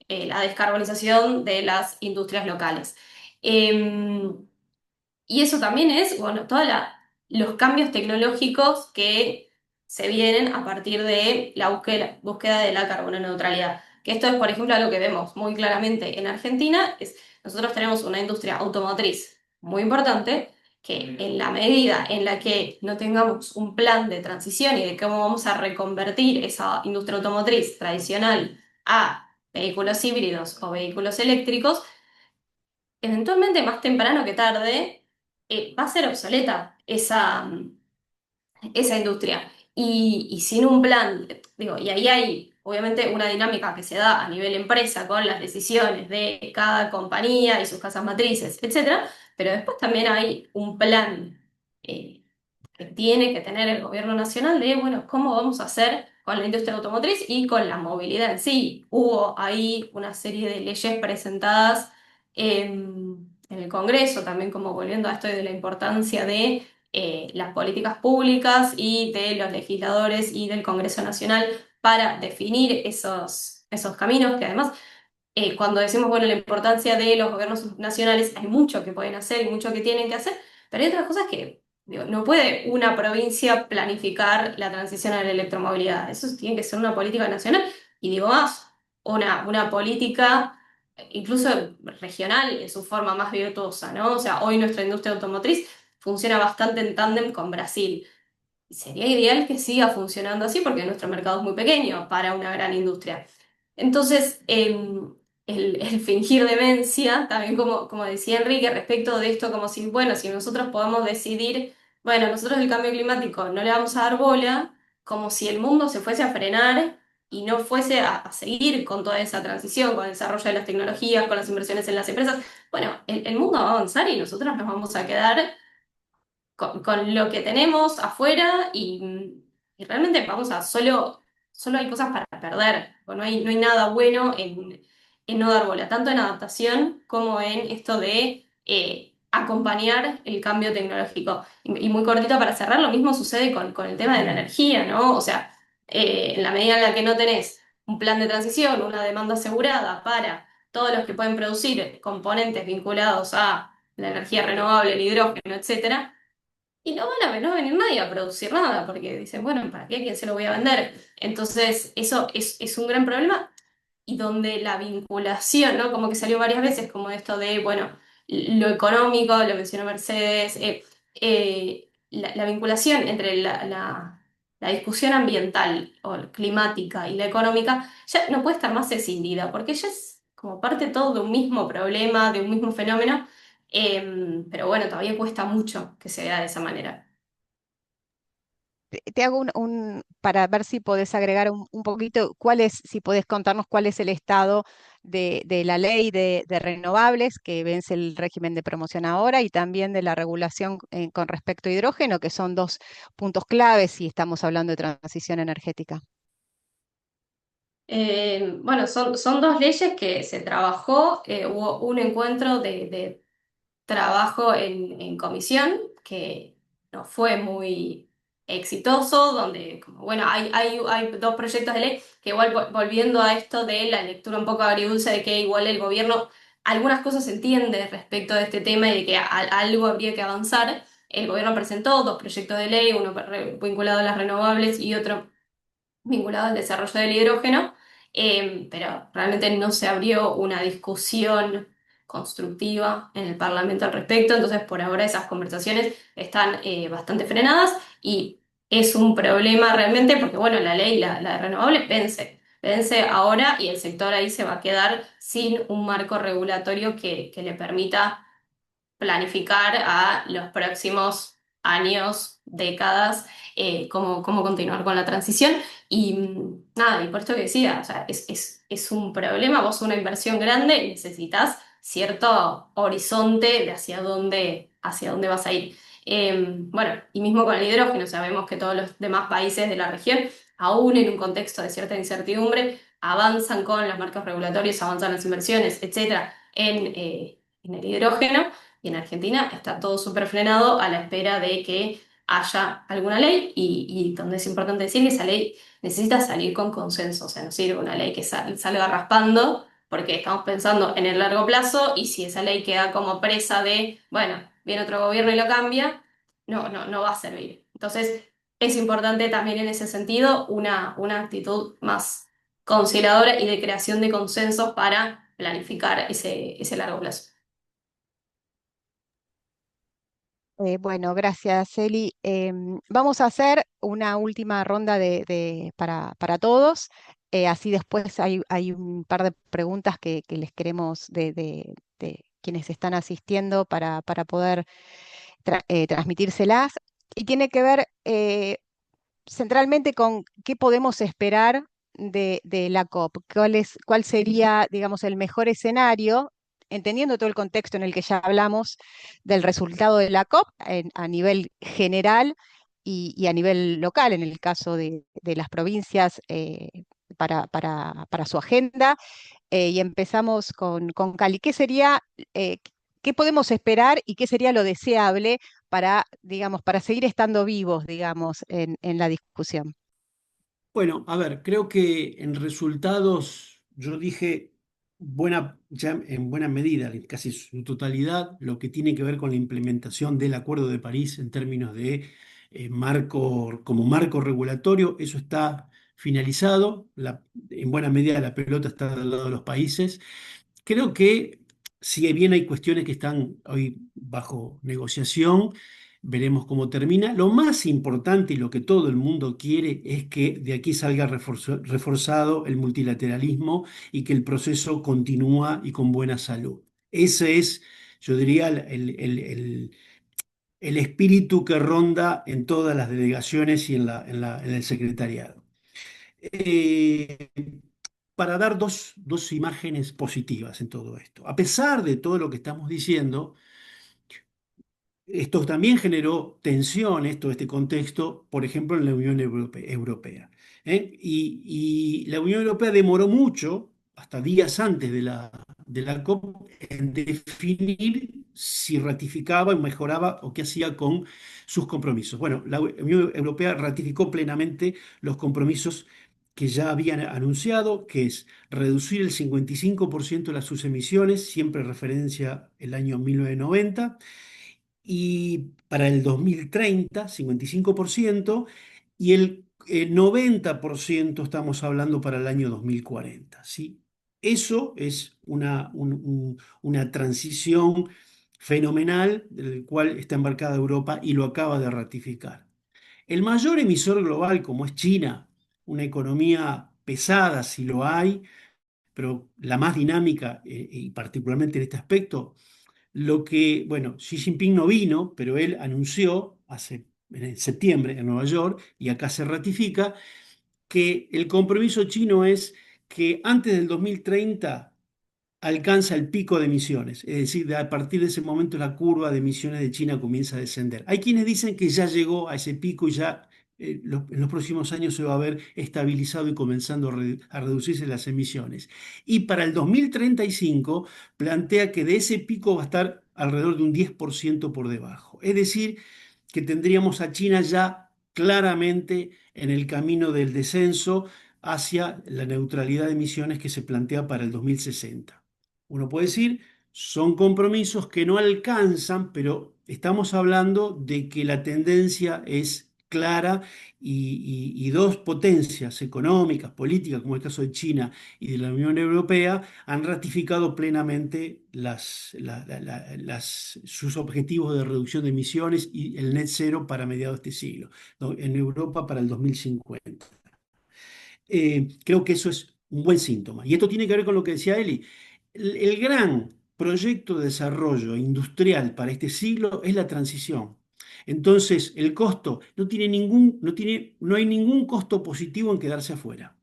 E: la descarbonización de las industrias locales. Em, y eso también es, bueno, todos los cambios tecnológicos que se vienen a partir de la búsqueda de la carbono neutralidad. Que esto es, por ejemplo, algo que vemos muy claramente en Argentina, nosotros tenemos una industria automotriz muy importante, que en la medida en la que no tengamos un plan de transición y de cómo vamos a reconvertir esa industria automotriz tradicional a vehículos híbridos o vehículos eléctricos, eventualmente más temprano que tarde va a ser obsoleta esa industria. Y sin un plan, digo, y ahí hay obviamente una dinámica que se da a nivel empresa con las decisiones de cada compañía y sus casas matrices, etcétera, pero después también hay un plan eh, que tiene que tener el gobierno nacional de, bueno, cómo vamos a hacer con la industria automotriz y con la movilidad en sí. Hubo ahí una serie de leyes presentadas en el Congreso, también como volviendo a esto de la importancia de las políticas públicas y de los legisladores y del Congreso Nacional para definir esos caminos, que además cuando decimos, bueno, la importancia de los gobiernos nacionales, hay mucho que pueden hacer y mucho que tienen que hacer, pero hay otras cosas que, digo, no puede una provincia planificar la transición a la electromovilidad. Eso tiene que ser una política nacional y digo más, una política incluso regional en su forma más virtuosa, ¿no? O sea, hoy nuestra industria automotriz funciona bastante en tándem con Brasil. Sería ideal que siga funcionando así porque nuestro mercado es muy pequeño para una gran industria. Entonces, el fingir demencia, también como decía Enrique, respecto de esto, como si, bueno, si nosotros podemos decidir, bueno, nosotros el cambio climático no le vamos a dar bola, como si el mundo se fuese a frenar y no fuese a seguir con toda esa transición, con el desarrollo de las tecnologías, con las inversiones en las empresas. Bueno, el mundo va a avanzar y nosotros nos vamos a quedar con lo que tenemos afuera y realmente vamos a solo hay cosas para perder, o no hay nada bueno en no dar bola, tanto en adaptación como en esto de acompañar el cambio tecnológico. Y muy cortito para cerrar, lo mismo sucede con el tema de la energía, ¿no? O sea, en la medida en la que no tenés un plan de transición, una demanda asegurada para todos los que pueden producir componentes vinculados a la energía renovable, el hidrógeno, etcétera, y no va a venir nadie a producir nada, porque dicen, bueno, ¿para qué? ¿A quién se lo voy a vender? Entonces, eso es un gran problema y donde la vinculación, ¿no? Como que salió varias veces, como esto de, bueno, lo económico, lo mencionó Mercedes, la vinculación entre la discusión ambiental o climática y la económica ya no puede estar más escindida, porque ya es como parte todo de un mismo problema, de un mismo fenómeno, pero bueno, todavía cuesta mucho que se vea de esa manera.
F: te hago para ver si podés agregar un poquito, si podés contarnos cuál es el estado de la ley de renovables que vence el régimen de promoción ahora y también de la regulación con respecto a hidrógeno, que son dos puntos claves si estamos hablando de transición energética.
E: Bueno, son dos leyes que se trabajó, hubo un encuentro de trabajo en comisión que no fue muy exitoso, donde, como, bueno, hay dos proyectos de ley que igual volviendo a esto de la lectura un poco agridulce de que igual el gobierno algunas cosas entiende respecto de este tema y de que algo habría que avanzar. El gobierno presentó dos proyectos de ley, uno vinculado a las renovables y otro vinculado al desarrollo del hidrógeno, pero realmente no se abrió una discusión constructiva en el Parlamento al respecto, entonces por ahora esas conversaciones están bastante frenadas y es un problema realmente porque, bueno, la ley, la de renovables, vence ahora y el sector ahí se va a quedar sin un marco regulatorio que le permita planificar a los próximos años, décadas, cómo continuar con la transición. Y nada, y por esto que decía, o sea, es un problema, vos una inversión grande necesitas cierto horizonte de hacia dónde vas a ir. Bueno, y mismo con el hidrógeno, sabemos que todos los demás países de la región, aún en un contexto de cierta incertidumbre, avanzan con los marcos regulatorios, avanzan las inversiones, etcétera, en el hidrógeno. Y en Argentina está todo súper frenado a la espera de que haya alguna ley y donde es importante decir que esa ley necesita salir con consenso, o sea, no sirve una ley que salga raspando porque estamos pensando en el largo plazo y si esa ley queda como presa de, bueno, viene otro gobierno y lo cambia, no va a servir. Entonces, es importante también en ese sentido una actitud más conciliadora y de creación de consensos para planificar ese largo plazo.
F: Bueno, gracias, Eli. Vamos a hacer una última ronda para todos. Así después hay un par de preguntas que les queremos de quienes están asistiendo para poder transmitírselas. Y tiene que ver centralmente con qué podemos esperar de la COP, cuál sería, digamos, el mejor escenario, entendiendo todo el contexto en el que ya hablamos del resultado de la COP a nivel general y a nivel local, en el caso de las provincias, para su agenda. Y empezamos con Cali. ¿Qué podemos esperar y qué sería lo deseable para, digamos, para seguir estando vivos, digamos, en la discusión?
C: Bueno, a ver, creo que en resultados, yo dije ya en buena medida, en casi su totalidad, lo que tiene que ver con la implementación del Acuerdo de París en términos de como marco regulatorio, eso está finalizado. En buena medida la pelota está del lado de los países. Creo que si bien hay cuestiones que están hoy bajo negociación, veremos cómo termina. Lo más importante y lo que todo el mundo quiere es que de aquí salga reforzado el multilateralismo y que el proceso continúa y con buena salud. Ese es, yo diría, el espíritu que ronda en todas las delegaciones y en el secretariado. Eh, para dar dos imágenes positivas en todo esto. A pesar de todo lo que estamos diciendo, esto también generó tensiones, todo este contexto, por ejemplo, en la Unión Europea. Y la Unión Europea demoró mucho, hasta días antes de la COP, en definir si ratificaba, mejoraba o qué hacía con sus compromisos. Bueno, la Unión Europea ratificó plenamente los compromisos que ya habían anunciado, que es reducir el 55% de sus emisiones, siempre referencia el año 1990, y para el 2030, 55%, y el 90% estamos hablando para el año 2040, ¿sí? Eso es una transición fenomenal del cual está embarcada Europa y lo acaba de ratificar. El mayor emisor global, como es China, una economía pesada si lo hay, pero la más dinámica y particularmente en este aspecto, bueno, Xi Jinping no vino, pero él anunció hace en septiembre en Nueva York, y acá se ratifica, que el compromiso chino es que antes del 2030 alcanza el pico de emisiones, es decir, a partir de ese momento la curva de emisiones de China comienza a descender. Hay quienes dicen que ya llegó a ese pico y ya en los próximos años se va a ver estabilizado y comenzando a reducirse las emisiones. Y para el 2035 plantea que de ese pico va a estar alrededor de un 10% por debajo. Es decir, que tendríamos a China ya claramente en el camino del descenso hacia la neutralidad de emisiones que se plantea para el 2060. Uno puede decir, son compromisos que no alcanzan, pero estamos hablando de que la tendencia es clara y dos potencias económicas, políticas, como el caso de China y de la Unión Europea, han ratificado plenamente sus objetivos de reducción de emisiones y el net cero para mediados de este siglo, ¿no? En Europa para el 2050. Creo que eso es un buen síntoma. Y esto tiene que ver con lo que decía Eli. El gran proyecto de desarrollo industrial para este siglo es la transición. Entonces, el costo no hay ningún costo positivo en quedarse afuera.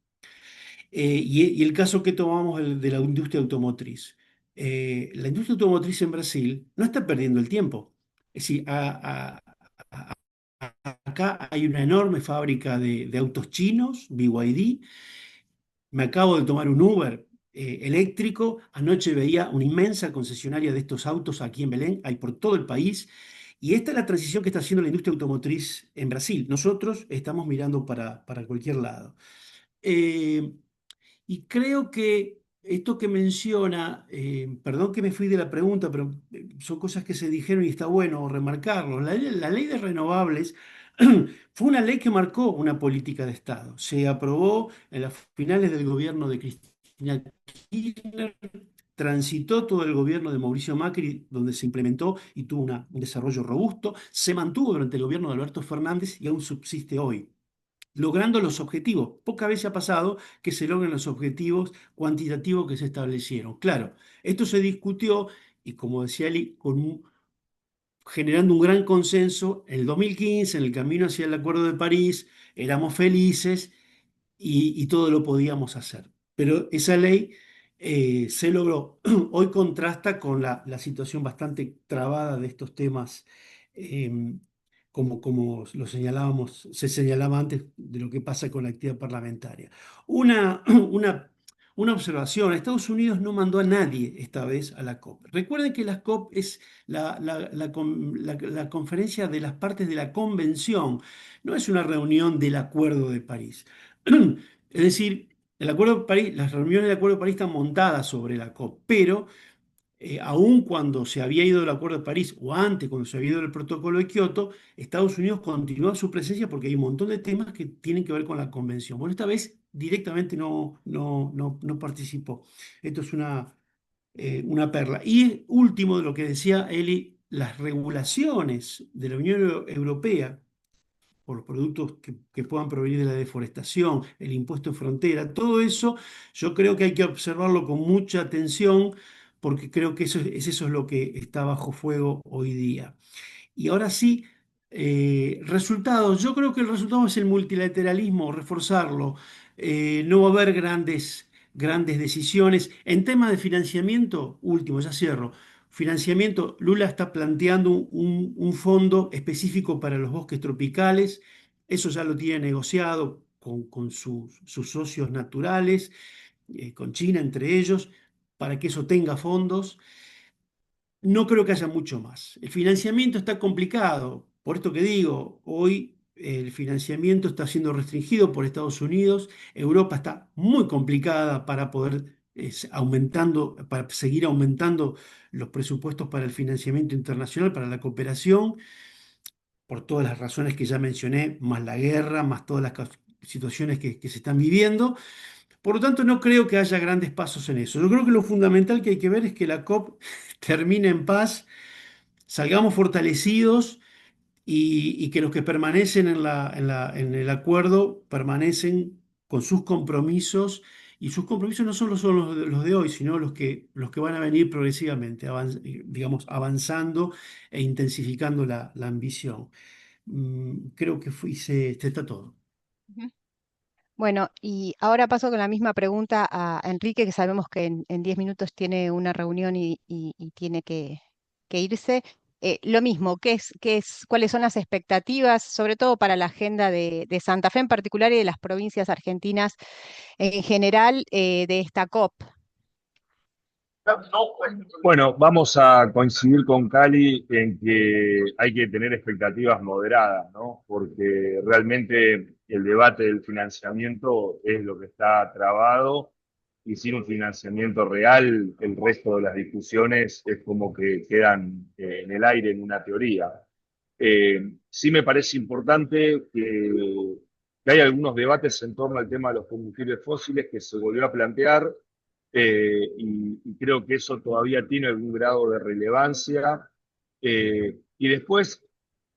C: Y el caso que tomamos de la industria automotriz. La industria automotriz en Brasil no está perdiendo el tiempo. Es decir, acá hay una enorme fábrica de autos chinos, BYD. Me acabo de tomar un Uber eléctrico. Anoche veía una inmensa concesionaria de estos autos aquí en Belén, hay por todo el país. Y esta es la transición que está haciendo la industria automotriz en Brasil. Nosotros estamos mirando para cualquier lado. Eh, y creo que esto que menciona, perdón que me fui de la pregunta, pero son cosas que se dijeron y está bueno remarcarlo. La ley de renovables fue una ley que marcó una política de Estado. Se aprobó en las finales del gobierno de Cristina Kirchner, transitó todo el gobierno de Mauricio Macri, donde se implementó y tuvo un desarrollo robusto, se mantuvo durante el gobierno de Alberto Fernández y aún subsiste hoy logrando los objetivos. Pocas veces ha pasado que se logren los objetivos cuantitativos que se establecieron. Claro, esto se discutió y como decía Eli, generando un gran consenso en el 2015, en el camino hacia el Acuerdo de París, éramos felices y todo lo podíamos hacer. Pero esa ley se logró. Hoy contrasta con la situación bastante trabada de estos temas, eh, como lo señalábamos, se señalaba antes de lo que pasa con la actividad parlamentaria. Una, una, una observación, Estados Unidos no mandó a nadie esta vez a la COP. Recuerden que la COP es la conferencia de las partes de la convención, no es una reunión del Acuerdo de París. Es decir, el Acuerdo de París, las reuniones del Acuerdo de París están montadas sobre la COP, pero aun cuando se había ido del Acuerdo de París o antes, cuando se había ido del Protocolo de Kioto, Estados Unidos continúa su presencia porque hay un montón de temas que tienen que ver con la convención. Bueno, esta vez directamente no participó. Esto es una perla. Y último de lo que decía Eli, las regulaciones de la Unión Europea por los productos que puedan provenir de la deforestación, el impuesto en frontera, todo eso yo creo que hay que observarlo con mucha atención porque creo que eso es lo que está bajo fuego hoy día. Y ahora sí, resultados. Yo creo que el resultado es el multilateralismo, reforzarlo. No va a haber grandes decisiones. En tema de financiamiento, último, ya cierro. Financiamiento, Lula está planteando un fondo específico para los bosques tropicales. Eso ya lo tiene negociado con sus socios naturales, con China entre ellos, para que eso tenga fondos. No creo que haya mucho más. El financiamiento está complicado. Por esto que digo, hoy el financiamiento está siendo restringido por Estados Unidos. Europa está muy complicada para poder para seguir aumentando los presupuestos para el financiamiento internacional, para la cooperación, por todas las razones que ya mencioné, más la guerra, más todas las situaciones que se están viviendo. Por lo tanto, no creo que haya grandes pasos en eso. Yo creo que lo fundamental que hay que ver es que la COP termine en paz, salgamos fortalecidos y que los que permanecen en el acuerdo permanecen con sus compromisos. Y sus compromisos no solo son los de hoy, sino los que van a venir progresivamente, digamos, avanzando e intensificando la ambición. creo que está todo.
F: Ujú. Bueno, y ahora paso con la misma pregunta a Enrique, que sabemos que en 10 minutos tiene una reunión y tiene que irse. Lo mismo, cuáles son las expectativas, sobre todo para la agenda de Santa Fe en particular y de las provincias argentinas en general, de esta COP?
D: Bueno, vamos a coincidir con Cali en que hay que tener expectativas moderadas, ¿no? Porque realmente el debate del financiamiento es lo que está trabado y sin un financiamiento real, el resto de las discusiones es como que quedan en el aire, en una teoría. Sí me parece importante que hay algunos debates en torno al tema de los combustibles fósiles que se volvió a plantear y creo que eso todavía tiene algún grado de relevancia. Y después,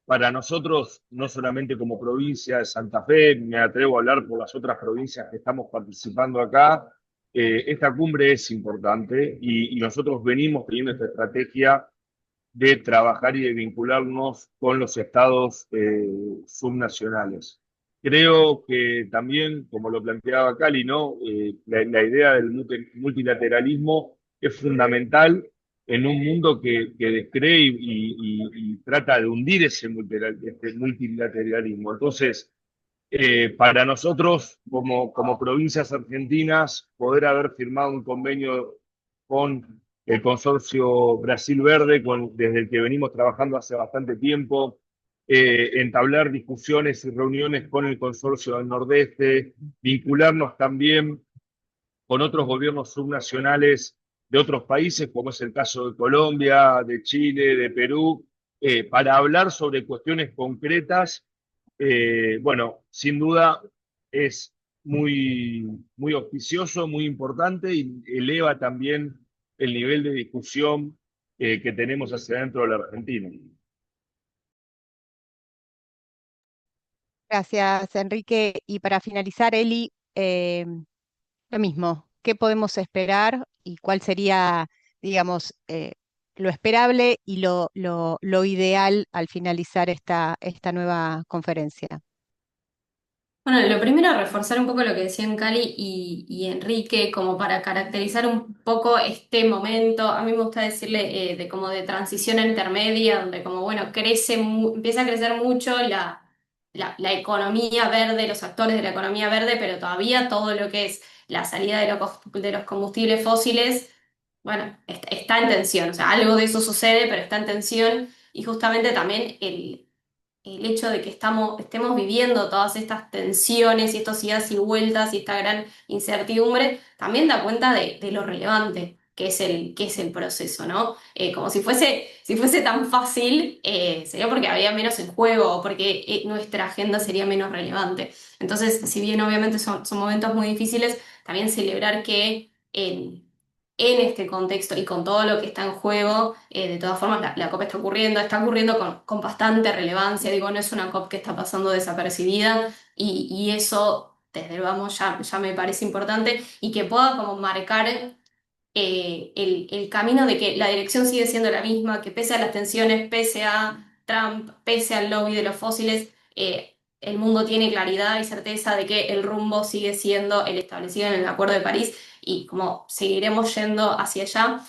D: para nosotros, no solamente como provincia de Santa Fe, me atrevo a hablar por las otras provincias que estamos participando acá, esta cumbre es importante y nosotros venimos teniendo esta estrategia de trabajar y de vincularnos con los estados subnacionales. Creo que también, como lo planteaba Cali, ¿no? La idea del multilateralismo es fundamental en un mundo que descree y trata de hundir ese multilateralismo. Entonces, para nosotros, como provincias argentinas, poder haber firmado un convenio con el consorcio Brasil Verde, desde el que venimos trabajando hace bastante tiempo, entablar discusiones y reuniones con el consorcio del Nordeste, vincularnos también con otros gobiernos subnacionales de otros países, como es el caso de Colombia, de Chile, de Perú, para hablar sobre cuestiones concretas. Bueno, sin duda es muy auspicioso, muy importante y eleva también el nivel de discusión que tenemos hacia dentro de la Argentina.
F: Gracias, Enrique. Y para finalizar, Eli, lo mismo, ¿qué podemos esperar y cuál sería, digamos, lo esperable y lo ideal al finalizar esta nueva conferencia?
E: Bueno, lo primero, reforzar un poco lo que decían Cali y Enrique, como para caracterizar un poco este momento. A mí me gusta decirle de como de transición intermedia, donde como, bueno, empieza a crecer mucho la economía verde, los actores de la economía verde, pero todavía todo lo que es la salida de los combustibles fósiles, bueno, está en tensión. O sea, algo de eso sucede, pero está en tensión. Y justamente también el hecho de que estemos viviendo todas estas tensiones y estos idas y vueltas y esta gran incertidumbre, también da cuenta de lo relevante que es el proceso, ¿no? Como si fuese tan fácil, sería porque había menos en juego o porque nuestra agenda sería menos relevante. Entonces, si bien obviamente son momentos muy difíciles, también celebrar que en este contexto y con todo lo que está en juego, de todas formas la COP está ocurriendo con bastante relevancia, digo, no es una COP que está pasando desapercibida y eso, desde el vamos, ya me parece importante y que pueda como marcar el camino de que la dirección sigue siendo la misma, que pese a las tensiones, pese a Trump, pese al lobby de los fósiles, el mundo tiene claridad y certeza de que el rumbo sigue siendo el establecido en el Acuerdo de París y como seguiremos yendo hacia allá.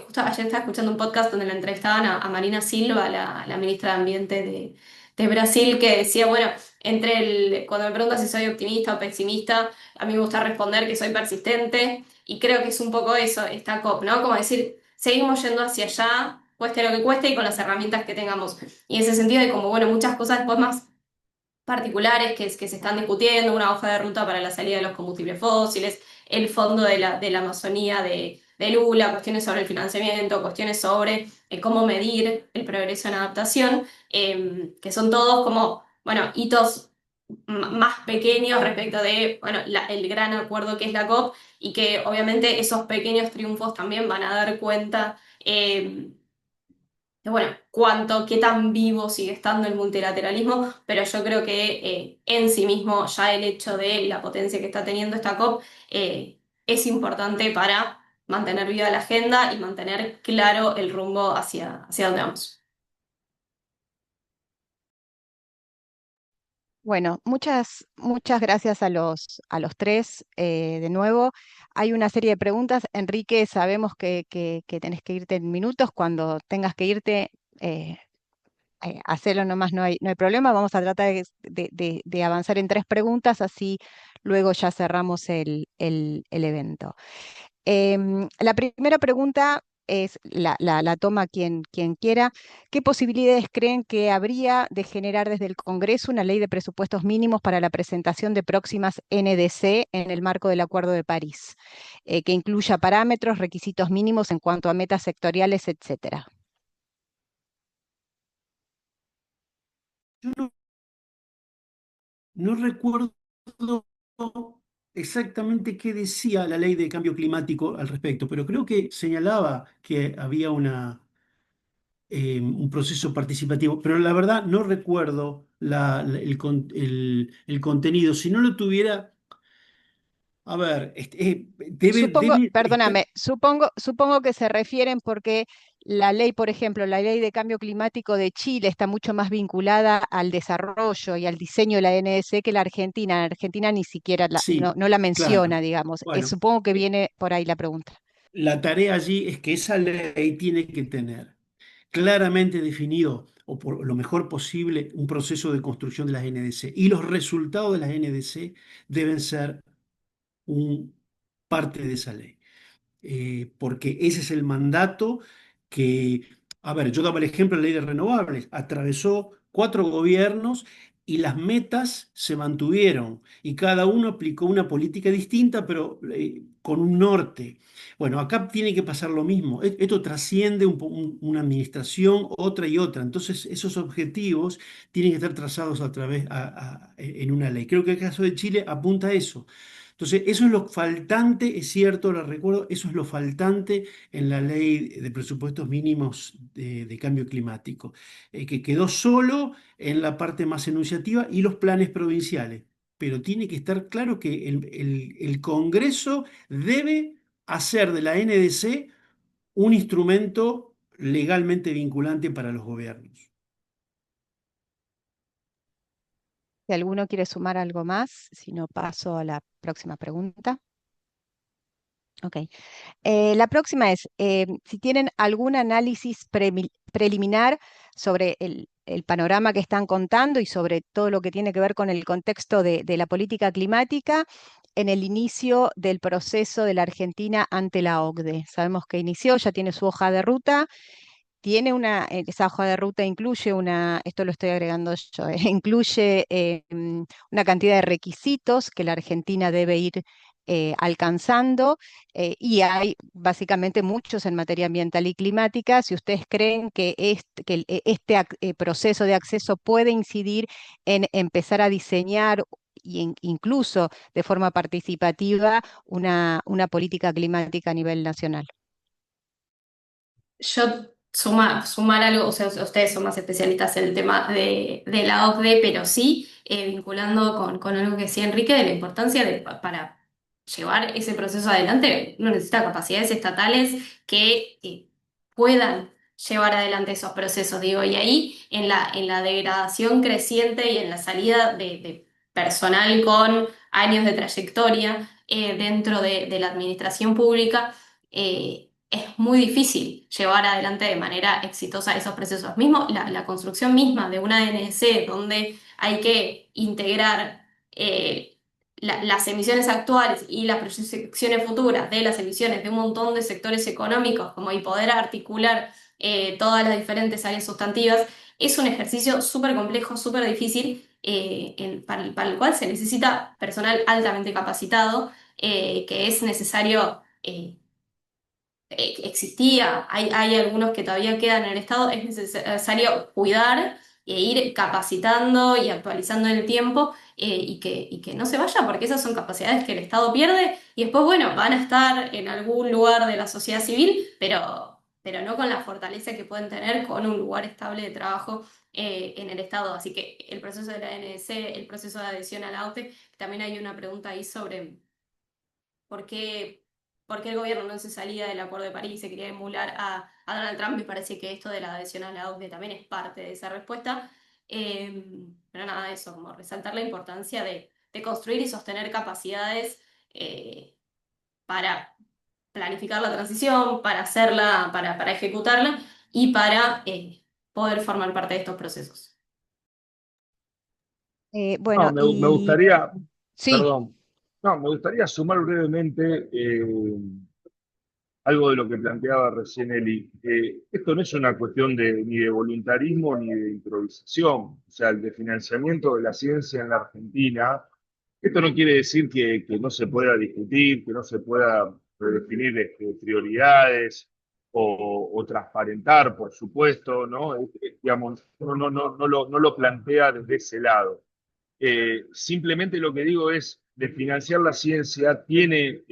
E: Justo ayer estaba escuchando un podcast donde la entrevistaban a Marina Silva, la ministra de Ambiente de Brasil, que decía, bueno, cuando me preguntas si soy optimista o pesimista, a mí me gusta responder que soy persistente y creo que es un poco eso, esta COP, ¿no? Como decir, seguimos yendo hacia allá, cueste lo que cueste y con las herramientas que tengamos. Y en ese sentido hay como, bueno, muchas cosas después más particulares que se están discutiendo, una hoja de ruta para la salida de los combustibles fósiles, el fondo de la Amazonía de Lula, cuestiones sobre el financiamiento, cuestiones sobre cómo medir el progreso en adaptación, que son todos como, bueno, hitos más pequeños respecto de, bueno, el gran acuerdo que es la COP y que obviamente esos pequeños triunfos también van a dar cuenta de, bueno, qué tan vivo sigue estando el multilateralismo, pero yo creo que en sí mismo ya el hecho de la potencia que está teniendo esta COP es importante para mantener viva la agenda y mantener claro el rumbo hacia dónde vamos.
F: Bueno, muchas gracias a los tres de nuevo. Hay una serie de preguntas. Enrique, sabemos que tenés que irte en minutos. Cuando tengas que irte, eh, hacerlo nomás, no hay problema. Vamos a tratar de avanzar en tres preguntas, así luego ya cerramos el evento. La primera pregunta es, la toma quien quiera. ¿Qué posibilidades creen que habría de generar desde el Congreso una ley de presupuestos mínimos para la presentación de próximas NDC en el marco del Acuerdo de París, que incluya parámetros, requisitos mínimos en cuanto a metas sectoriales, etcétera?
C: Yo no recuerdo exactamente qué decía la ley de cambio climático al respecto, pero creo que señalaba que había un proceso participativo, pero la verdad no recuerdo el contenido. Si no lo tuviera, a ver, debe estar.
F: Perdóname, supongo que se refieren porque la ley, por ejemplo, la ley de cambio climático de Chile está mucho más vinculada al desarrollo y al diseño de la NS que la Argentina. La Argentina ni siquiera
C: Sí,
F: no la
C: claro.
F: menciona, digamos.
C: Bueno,
F: Supongo que viene por ahí la pregunta.
C: la tarea allí es que esa ley tiene que tener claramente definido, o por lo mejor posible, un proceso de construcción de las NDC. Y los resultados de las NDC deben ser parte de esa ley. Porque ese es el mandato que, a ver, yo daba el ejemplo de la ley de renovables, atravesó 4 gobiernos y las metas se mantuvieron y cada uno aplicó una política distinta, pero con un norte. Bueno, acá tiene que pasar lo mismo. Esto trasciende una administración, otra y otra. Entonces, esos objetivos tienen que estar trazados a través en una ley. Creo que el caso de Chile apunta a eso. Entonces, eso es lo faltante, es cierto, lo recuerdo, eso es lo faltante en la ley de presupuestos mínimos de cambio climático, que quedó solo en la parte más enunciativa y los planes provinciales. Pero tiene que estar claro que el Congreso debe hacer de la NDC un instrumento legalmente vinculante para los gobiernos.
F: Si alguno quiere sumar algo más, si no paso a la próxima pregunta. Ok. La próxima es, si tienen algún análisis preliminar sobre el panorama que están contando y sobre todo lo que tiene que ver con el contexto de la política climática en el inicio del proceso de la Argentina ante la OCDE. Sabemos que inició, ya tiene su hoja de ruta. Esa hoja de ruta incluye esto lo estoy agregando yo, incluye una cantidad de requisitos que la Argentina debe ir alcanzando, y hay básicamente muchos en materia ambiental y climática. Si ustedes creen que proceso de acceso puede incidir en empezar a diseñar y incluso de forma participativa una política climática a nivel nacional.
E: Yo sumar algo, o sea, ustedes son más especialistas en el tema de la OCDE, pero sí, vinculando con algo que decía Enrique, de la importancia para llevar ese proceso adelante, uno necesita capacidades estatales que puedan llevar adelante esos procesos, digo, y ahí en la degradación creciente y en la salida de personal con años de trayectoria dentro de la administración pública. Es muy difícil llevar adelante de manera exitosa esos procesos. Mismo la construcción misma de una DNC, donde hay que integrar las emisiones actuales y las proyecciones futuras de las emisiones de un montón de sectores económicos, como y poder articular todas las diferentes áreas sustantivas, es un ejercicio súper complejo, súper difícil, para el cual se necesita personal altamente capacitado, que es necesario. Existía, hay algunos que todavía quedan en el Estado, es necesario cuidar e ir capacitando y actualizando en el tiempo, y que no se vaya, porque esas son capacidades que el Estado pierde y después, bueno, van a estar en algún lugar de la sociedad civil, pero no con la fortaleza que pueden tener con un lugar estable de trabajo en el Estado. Así que el proceso de la ANS, el proceso de adhesión a la OCDE, también hay una pregunta ahí sobre por qué, por qué el gobierno no se salía del Acuerdo de París y se quería emular a Donald Trump. Me parece que esto de la adhesión a la OCDE también es parte de esa respuesta. Pero nada, eso, como resaltar la importancia de construir y sostener capacidades para planificar la transición, para hacerla, para ejecutarla y para poder formar parte de estos procesos.
D: No,
F: Bueno,
D: me
F: y
D: gustaría,
F: sí.
D: perdón, no, me gustaría sumar brevemente algo de lo que planteaba recién Eli. Esto no es una cuestión ni de voluntarismo ni de improvisación. O sea, el de financiamiento de la ciencia en la Argentina, esto no quiere decir que no se pueda discutir, que no se pueda redefinir prioridades o transparentar, por supuesto, ¿no? Digamos, no lo plantea desde ese lado. Simplemente lo que digo es, de financiar la ciencia tiene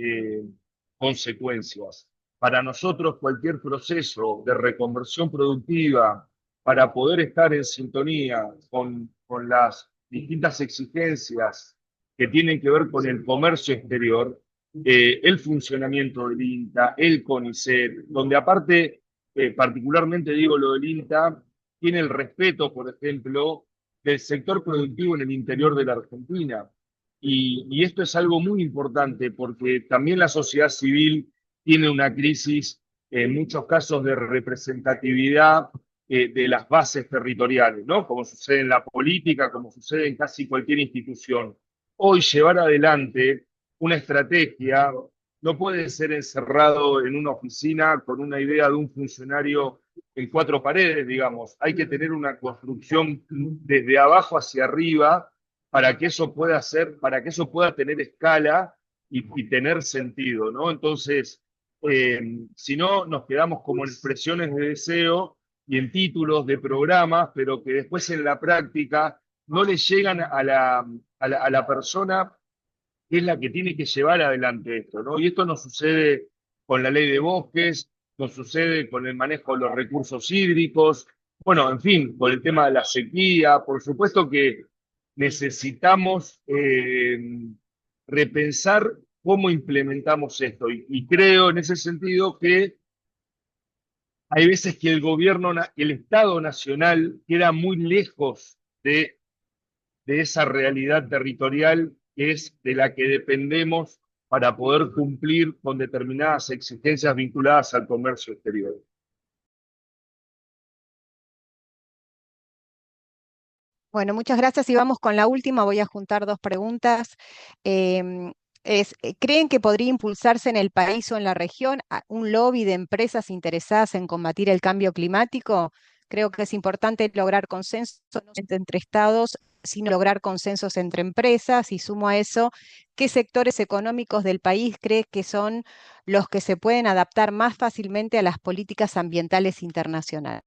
D: consecuencias. Para nosotros, cualquier proceso de reconversión productiva, para poder estar en sintonía con las distintas exigencias que tienen que ver con el comercio exterior, el funcionamiento del INTA, el CONICET, donde aparte, particularmente digo lo del INTA, tiene el respeto, por ejemplo, del sector productivo en el interior de la Argentina. Y esto es algo muy importante porque también la sociedad civil tiene una crisis, en muchos casos, de representatividad de las bases territoriales, ¿no? Como sucede en la política, como sucede en casi cualquier institución. Hoy llevar adelante una estrategia no puede ser encerrado en una oficina con una idea de un funcionario en cuatro paredes, digamos. Hay que tener una construcción desde abajo hacia arriba para que eso pueda ser, para que eso pueda tener escala y tener sentido, ¿no? Entonces, si no, nos quedamos como en expresiones de deseo y en títulos de programas, pero que después en la práctica no le llegan a la persona que es la que tiene que llevar adelante esto, ¿no? Y esto nos sucede con la ley de bosques, nos sucede con el manejo de los recursos hídricos, bueno, en fin, con el tema de la sequía, por supuesto que necesitamos repensar cómo implementamos esto. Y creo en ese sentido que hay veces que el gobierno, el Estado nacional queda muy lejos de esa realidad territorial que es de la que dependemos para poder cumplir con determinadas exigencias vinculadas al comercio exterior.
F: Bueno, muchas gracias y vamos con la última. Voy a juntar dos preguntas. Em, ¿Creen que podría impulsarse en el país o en la región un lobby de empresas interesadas en combatir el cambio climático? Creo que es importante lograr consensos no solamente entre estados, sino lograr consensos entre empresas. Y sumo a eso, ¿qué sectores económicos del país cree que son los que se pueden adaptar más fácilmente a las políticas ambientales internacionales?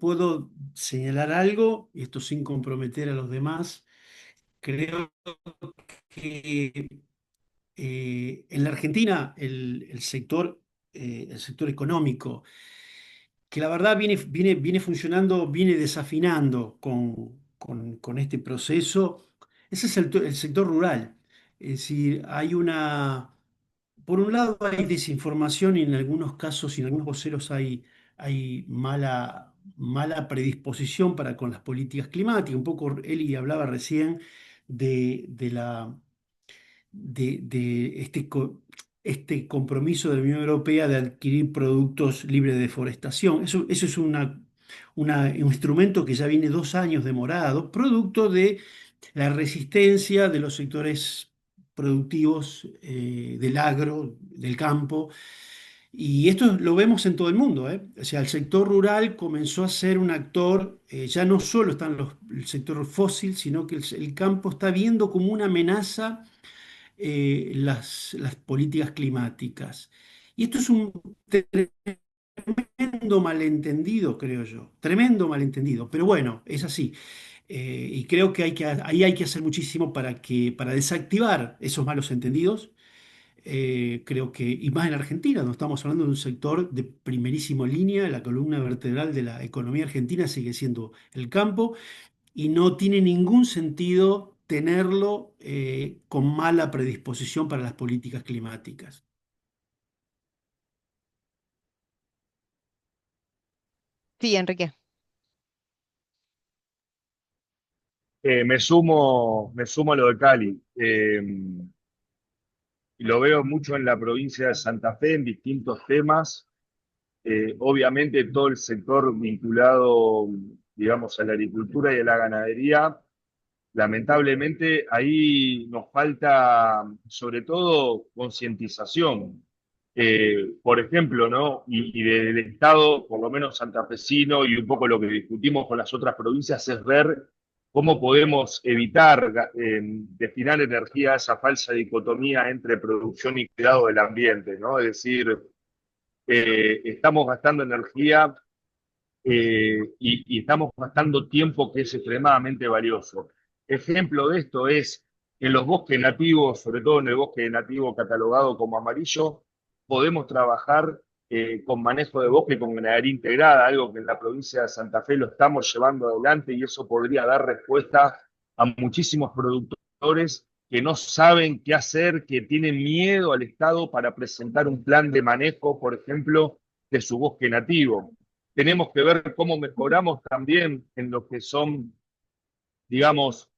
C: Puedo señalar algo, y esto sin comprometer a los demás. Creo que en la Argentina el sector económico, que la verdad viene funcionando, viene desafinando con este proceso, ese es el sector rural. Es decir, por un lado hay desinformación y en algunos casos y en algunos voceros hay mala predisposición para con las políticas climáticas. Un poco Eli hablaba recién de este compromiso de la Unión Europea de adquirir productos libres de deforestación. Eso es un instrumento que ya viene 2 años demorado, producto de la resistencia de los sectores productivos del agro, del campo. Y esto lo vemos en todo el mundo, ¿eh? O sea, el sector rural comenzó a ser un actor, ya no solo está en el sector fósil, sino que el campo está viendo como una amenaza las políticas climáticas. Y esto es un tremendo malentendido, creo yo, tremendo malentendido, pero bueno, es así. Y creo que ahí hay que hacer muchísimo para desactivar esos malos entendidos. Creo que, y más en Argentina, donde estamos hablando de un sector de primerísima línea, la columna vertebral de la economía argentina sigue siendo el campo, y no tiene ningún sentido tenerlo con mala predisposición para las políticas climáticas.
F: Sí, Enrique.
D: Me sumo a lo de Cali. Y lo veo mucho en la provincia de Santa Fe en distintos temas. Obviamente todo el sector vinculado, digamos, a la agricultura y a la ganadería, lamentablemente ahí nos falta sobre todo concientización. Por ejemplo, ¿no? Y del Estado, por lo menos santafesino, y un poco lo que discutimos con las otras provincias es ver cómo podemos evitar destinar energía a esa falsa dicotomía entre producción y cuidado del ambiente, ¿no? Es decir, estamos gastando energía y estamos gastando tiempo que es extremadamente valioso. Ejemplo de esto es en los bosques nativos, sobre todo en el bosque nativo catalogado como amarillo, podemos trabajar con manejo de bosque con ganadería integrada, algo que en la provincia de Santa Fe lo estamos llevando adelante y eso podría dar respuesta a muchísimos productores que no saben qué hacer, que tienen miedo al Estado para presentar un plan de manejo, por ejemplo, de su bosque nativo. Tenemos que ver cómo mejoramos también en lo que son, digamos,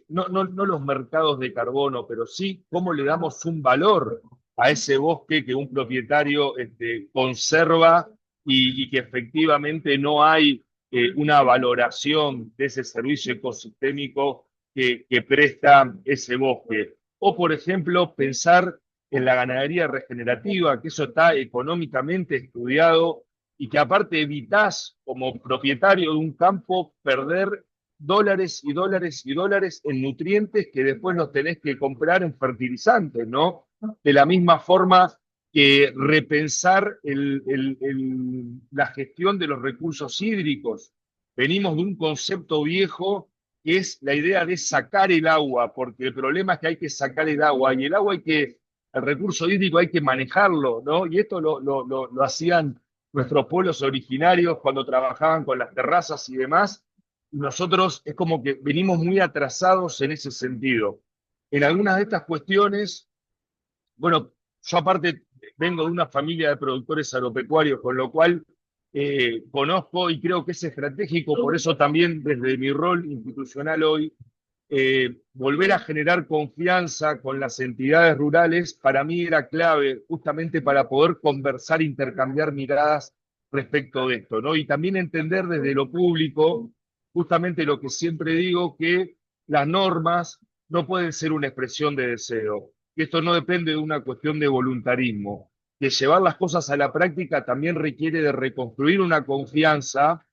D: no los mercados de carbono, pero sí cómo le damos un valor a ese bosque que un propietario conserva y que efectivamente no hay una valoración de ese servicio ecosistémico que presta ese bosque. O, por ejemplo, pensar en la ganadería regenerativa, que eso está económicamente estudiado y que aparte evitás como propietario de un campo perder dólares y dólares y dólares en nutrientes que después los tenés que comprar en fertilizantes, ¿no? De la misma forma que repensar la gestión de los recursos hídricos. Venimos de un concepto viejo que es la idea de sacar el agua, porque el problema es que hay que sacar el agua y el agua el recurso hídrico hay que manejarlo, ¿no? Y esto lo hacían nuestros pueblos originarios cuando trabajaban con las terrazas y demás. Nosotros es como que venimos muy atrasados en ese sentido. En algunas de estas cuestiones, bueno, yo aparte vengo de una familia de productores agropecuarios, con lo cual conozco y creo que es estratégico, por eso también desde mi rol institucional hoy, volver a generar confianza con las entidades rurales, para mí era clave justamente para poder conversar, intercambiar miradas respecto de esto, ¿no? Y también entender desde lo público, justamente lo que siempre digo, que las normas no pueden ser una expresión de deseo, que esto no depende de una cuestión de voluntarismo, que llevar las cosas a la práctica también requiere de reconstruir una confianza,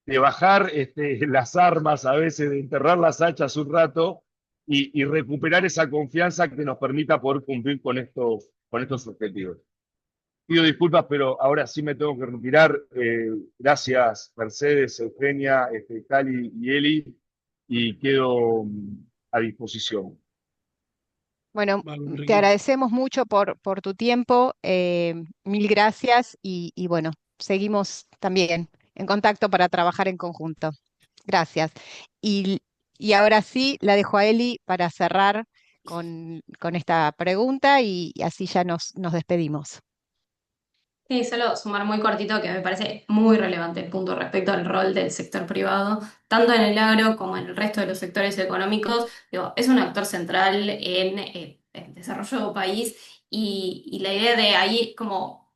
D: de bajar las armas a veces, de enterrar las hachas un rato y recuperar esa confianza que nos permita poder cumplir con estos objetivos. Pido disculpas, pero ahora sí me tengo que retirar. Gracias, Mercedes, Eugenia, Cali y Eli, y quedo a disposición.
F: Bueno,
C: Vale,
F: te
C: Enrique.
F: agradecemos mucho por tu tiempo, mil gracias y bueno, seguimos también en contacto para trabajar en conjunto. Gracias. Y, y ahora sí, la dejo a Eli para cerrar con esta pregunta y así ya nos despedimos.
E: Sí, solo sumar muy cortito que me parece muy relevante el punto respecto al rol del sector privado, tanto en el agro como en el resto de los sectores económicos. Digo, es un actor central en el desarrollo del país y la idea de ahí como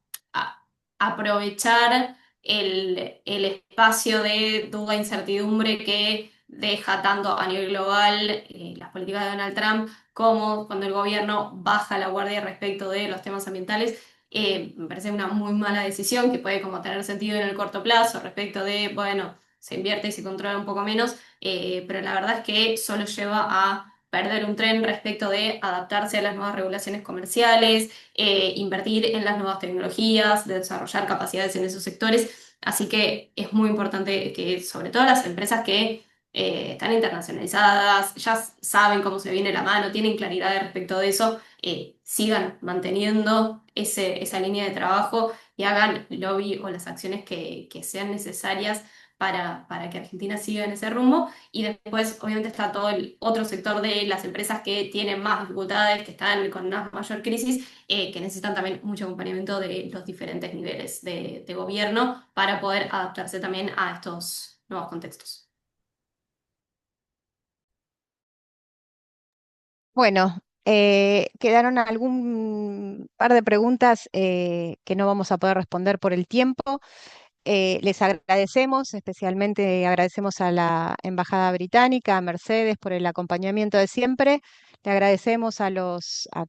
E: aprovechar el espacio de duda e incertidumbre que deja tanto a nivel global las políticas de Donald Trump como cuando el gobierno baja la guardia respecto de los temas ambientales. Me parece una muy mala decisión que puede como tener sentido en el corto plazo respecto de, bueno, se invierte y se controla un poco menos, pero la verdad es que solo lleva a perder un tren respecto de adaptarse a las nuevas regulaciones comerciales, invertir en las nuevas tecnologías, de desarrollar capacidades en esos sectores. Así que es muy importante que sobre todo las empresas que están internacionalizadas, ya saben cómo se viene la mano, tienen claridad respecto de eso, sigan manteniendo esa línea de trabajo y hagan lobby o las acciones que sean necesarias para que Argentina siga en ese rumbo. Y después, obviamente, está todo el otro sector de las empresas que tienen más dificultades, que están con una mayor crisis, que necesitan también mucho acompañamiento de los diferentes niveles de gobierno para poder adaptarse también a estos nuevos contextos.
F: Bueno, quedaron algún par de preguntas que no vamos a poder responder por el tiempo. Les agradecemos, especialmente agradecemos a la Embajada Británica, a Mercedes por el acompañamiento de siempre. Le agradecemos a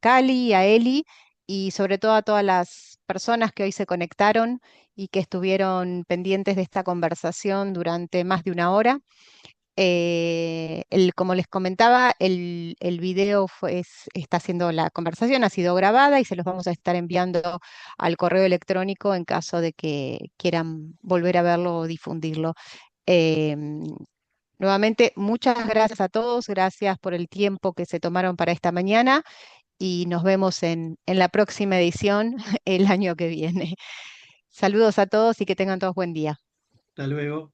F: Cali, a Eli y sobre todo a todas las personas que hoy se conectaron y que estuvieron pendientes de esta conversación durante más de una hora. Como les comentaba, el video está haciendo la conversación, ha sido grabada y se los vamos a estar enviando al correo electrónico en caso de que quieran volver a verlo o difundirlo. Em, Nuevamente, muchas gracias a todos, gracias por el tiempo que se tomaron para esta mañana y nos vemos en la próxima edición el año que viene. Saludos a todos y que tengan todos buen día.
C: Hasta luego.